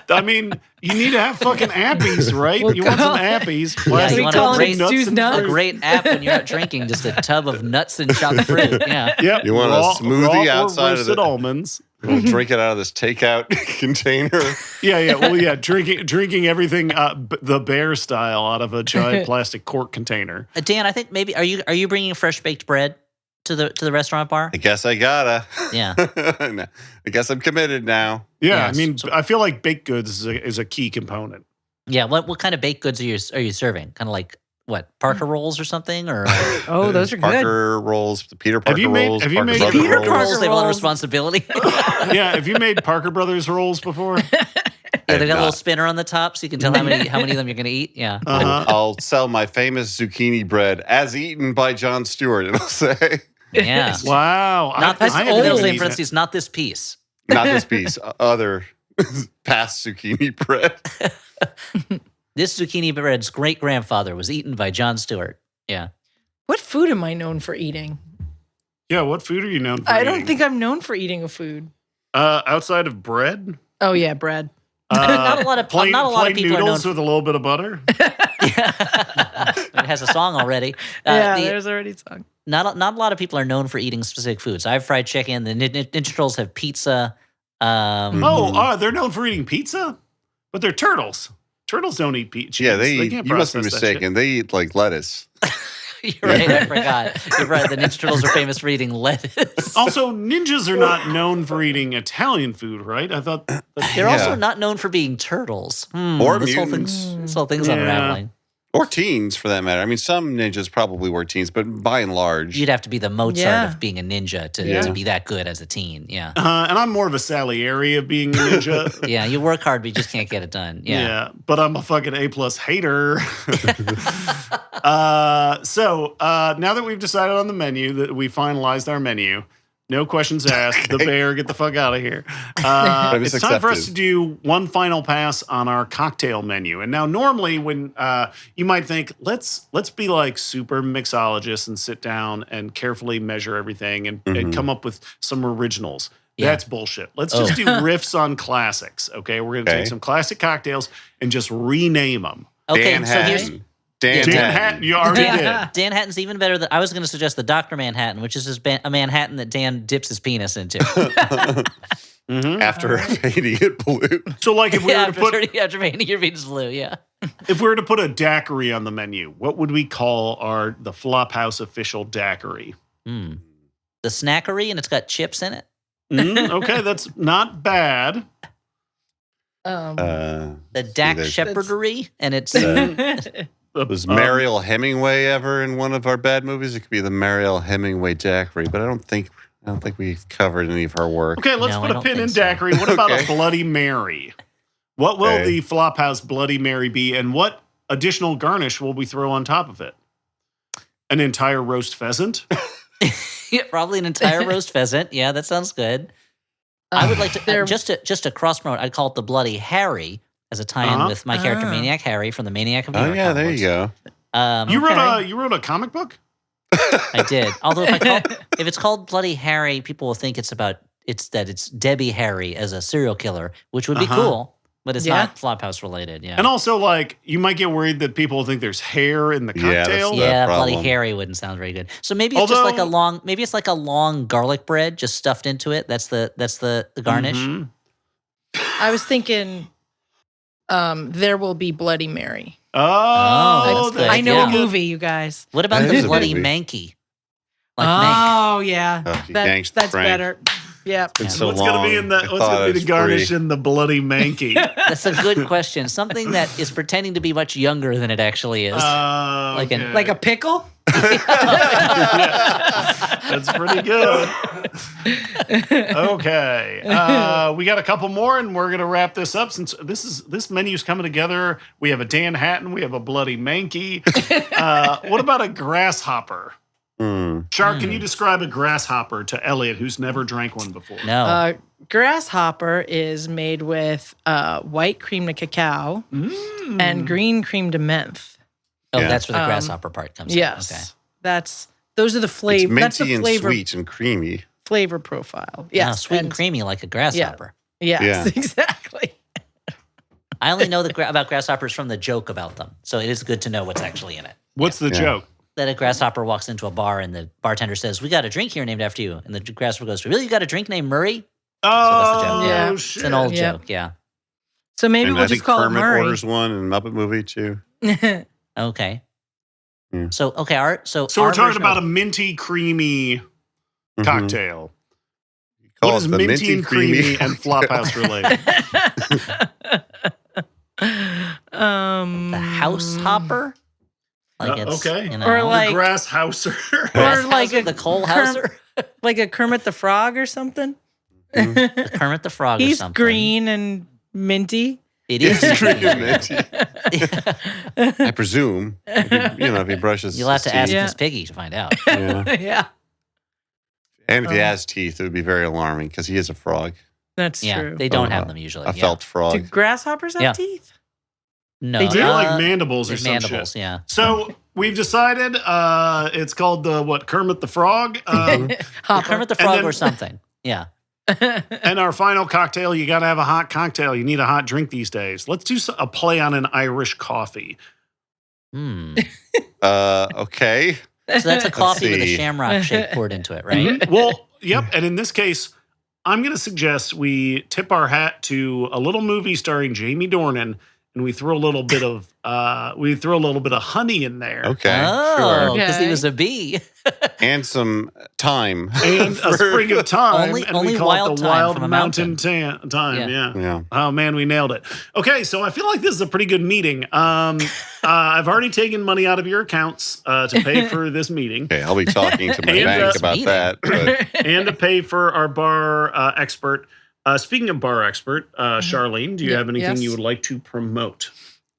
I mean, you need to have fucking appies, right? You want some appies? Yeah, plastic you want tubs to of raise Stu's and nuts? A fruit. great app when you're out drinking, just a tub of nuts and chopped fruit. Yeah. Yep. You want a raw, smoothie raw outside or of roasted the- almonds. We'll drink it out of this takeout container. Yeah. Well, yeah. Drinking everything the bear style out of a giant plastic cork container. Dan, I think maybe are you bringing fresh baked bread to the restaurant bar? I guess I gotta. Yeah. No, I guess I'm committed now. Yeah. Yeah, I mean, so- I feel like baked goods is a key component. Yeah. What kind of baked goods are you serving? Kind of like what, Parker rolls or something, or Oh, those are good. Parker rolls, the Peter Parker you made- rolls, have you Parker made Brother Peter rolls. Parker rolls? They have a lot of rolls. responsibility. Yeah. Have you made Parker Brothers rolls before? Yeah, they got a little not. spinner on the top, so you can tell how many of them you're going to eat. Yeah. Uh-huh. I'll sell my famous zucchini bread as eaten by John Stewart. It'll say, Yeah. Wow. Not this. I It'll haven't say in eaten parentheses, not this piece. not this piece, other past zucchini bread. This zucchini bread's great grandfather was eaten by John Stewart. Yeah. What food am I known for eating? Yeah. What food are you known for? I don't eating? think I'm known for eating a food. Outside of bread. Oh yeah, bread. Not a lot of plain, not a lot of plain people are known. noodles with a little bit of butter. It has a song already. There's already a song. Not a lot of people are known for eating specific foods. I have fried chicken. The Ninja Turtles have pizza. They're known for eating pizza, but they're turtles. Turtles don't eat pizza. Yeah, they eat. can't You must be process that shit. mistaken. They eat like lettuce. You're right. I forgot. You're right. The Ninja Turtles are famous for eating lettuce. Also, ninjas are not known for eating Italian food, right? I thought. They're Yeah. also not known for being turtles. Or this mutants. whole thing's Yeah. unraveling. Or teens, for that matter. I mean, some ninjas probably were teens, but by and large. You'd have to be the Mozart Yeah. of being a ninja to Yeah. be that good as a teen. Yeah. And I'm more of a Salieri of being a ninja. Yeah, you work hard, but you just can't get it done. Yeah. But I'm a fucking A+ hater. So now that we've decided on the menu, that we finalized our menu, no questions asked. The bear, get the fuck out of here. It's It's time for us accepted. to do one final pass on our cocktail menu. And now, normally, when you might think, let's be like super mixologists and sit down and carefully measure everything and come up with some originals. Yeah. That's bullshit. Let's just do riffs on classics. Okay, we're gonna Okay. take some classic cocktails and just rename them. Okay, Dan so here's Hatton. Dan Dan Hatton. Hatton, you already did. Dan Hatton's even better than I was going to suggest the Dr. Manhattan, which is a Manhattan that Dan dips his penis into. After painting it blue. So, like, if we were to put after painting your penis blue, yeah. if we were to put a daiquiri on the menu, what would we call the Flophouse official daiquiri? The snackery, and it's got chips in it. Okay, that's not bad. The Dak there's- Shepherdery, and it's Was Mariel Hemingway ever in one of our bad movies? It could be the Mariel Hemingway daiquiri, but I don't think we've covered any of her work. Okay, let's No, put I a don't pin in think so. daiquiri. What about a Okay. Bloody Mary? What will Okay. the Flophouse Bloody Mary be, and what additional garnish will we throw on top of it? An entire roast pheasant? yeah, probably an entire roast pheasant. Yeah, that sounds good. I would like to There- just to cross promote. I'd call it the Bloody Harry as a tie-in with my character Maniac Harry from the Maniac of New Oh York. yeah, there comics. you go. You wrote a comic book? I did. Although if it's called Bloody Harry, people will think it's Debbie Harry as a serial killer, which would be cool, but it's Yeah. not Flophouse related. Yeah. And also, like, you might get worried that people think there's hair in the Yeah, that's cocktail. the- yeah, problem. Bloody Harry wouldn't sound very good. So maybe it's just like a long garlic bread just stuffed into it. That's the garnish. Mhm. I was thinking, there will be Bloody Mary. Oh, that's good. I know Yeah. a movie, you guys. What about That the is a Bloody movie. Manky? Like Mank. Oh yeah, Oh, he yanks that's Frank. better. Yeah. It's so what's long. gonna be in the I what's thought gonna it be the was garnish free. in the Bloody Manky? That's a good question. Something that is pretending to be much younger than it actually is. Like an- Okay. Like a pickle? That's pretty good. Okay, we got a couple more, and we're gonna wrap this up. Since this menu's coming together, we have a Dan Hatton, we have a Bloody Manky. What about a grasshopper? Shark, can you describe a grasshopper to Elliot, who's never drank one before? no. Grasshopper is made with white cream de cacao and green cream de menthe. Oh, Yeah. that's where the grasshopper part comes Yes. in. Okay. Those are the It's flavor. That's minty the and flavor sweet and creamy. flavor profile. Yeah, Yes. sweet and creamy like a grasshopper. Yes, Yeah. exactly. I only know about grasshoppers from the joke about them. So it is good to know what's actually in it. What's the joke? That a grasshopper walks into a bar and the bartender says, "We got a drink here named after you." And the grasshopper goes, "Really? You got a drink named Murray?" Oh, that's the joke. Yeah. shit. It's an old Yeah. joke, yeah. So maybe And we'll I think just call Kermit it Murray. orders one in Muppet Movie too. Okay. Yeah. So Art. So So we're our talking version about of- a minty, creamy Mhm. cocktail. Call What it is the minty and creamy and Flophouse related? the house hopper. Like it's okay. you know, Or like- The grasshouser. Or like the coal houser, like a Kermit the Frog or something. the Kermit the Frog or He's something. green and minty. It is. It's green. green and minty. I presume. If he brushes. You'll have to his ask teeth. Yeah. Miss Piggy to find out. Yeah. Yeah, And if he has teeth, it would be very alarming because he is a frog, that's Yeah, true. they don't Oh, have them usually. a yeah. felt Do frog. grasshoppers have Yeah. teeth? No, They do? They're like mandibles or they're some mandibles. shit. Yeah. So we've decided it's called the Kermit the Frog. Hopper. Kermit the Frog then- or something. Yeah. And our final cocktail, you got to have a hot cocktail. You need a hot drink these days. Let's do a play on an Irish coffee. Okay. So that's a coffee with a see. shamrock shake poured into it, right? Well, yep. And in this case, I'm going to suggest we tip our hat to a little movie starring Jamie Dornan. and we threw a little bit of honey in there. Okay, Oh, sure. because he Okay. was a bee. And some thyme. And a sprig of thyme. Only- and only we call wild it the thyme wild from a mountain mountain. thyme. Yeah. Yeah. Yeah. Oh man, we nailed it. Okay, so I feel like this is a pretty good meeting. I've already taken money out of your accounts to pay for this meeting Okay, I'll be talking to my And, bank about meeting. that. But and to pay for our bar expert. Speaking of bar expert, Charlene, do you have anything Yes. you would like to promote?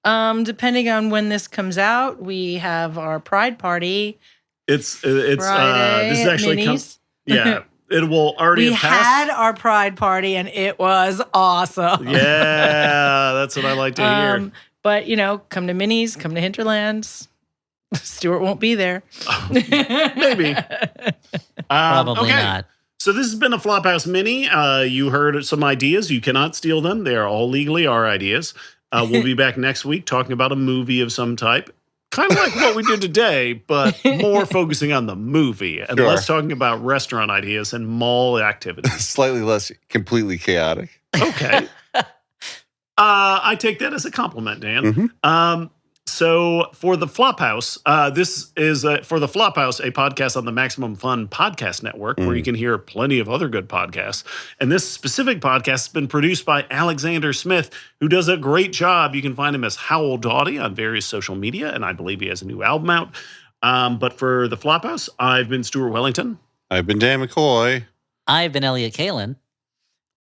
Depending on when this comes out, we have our Pride Party It's Friday this is at actually Minnie's. yeah, it will already We have passed. had our Pride Party and it was awesome. Yeah, that's what I like to hear. But come to Minnie's, come to Hinterlands. Stuart won't be there. Maybe. Probably okay. not. So this has been a Flophouse Mini. You heard some ideas. You cannot steal them. They are all legally our ideas. We'll be back next week talking about a movie of some type. Kind of like what we did today, but more focusing on the movie and Sure. less talking about restaurant ideas and mall activities. slightly less completely chaotic. Okay. I take that as a compliment, Dan. Mhm. So for the Flophouse, this is for the Flophouse, a podcast on the Maximum Fun Podcast Network, where you can hear plenty of other good podcasts. And this specific podcast has been produced by Alexander Smith, who does a great job. You can find him as Howl Doughty on various social media, and I believe he has a new album out. But for the Flophouse, I've been Stuart Wellington. I've been Dan McCoy. I've been Elliot Kalin.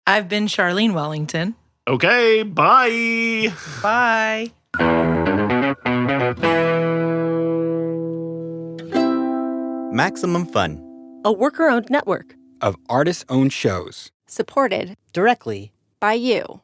I've been Charlene Wellington. Okay, bye. Bye. Maximum Fun, A worker-owned network of artist-owned shows. supported directly by you.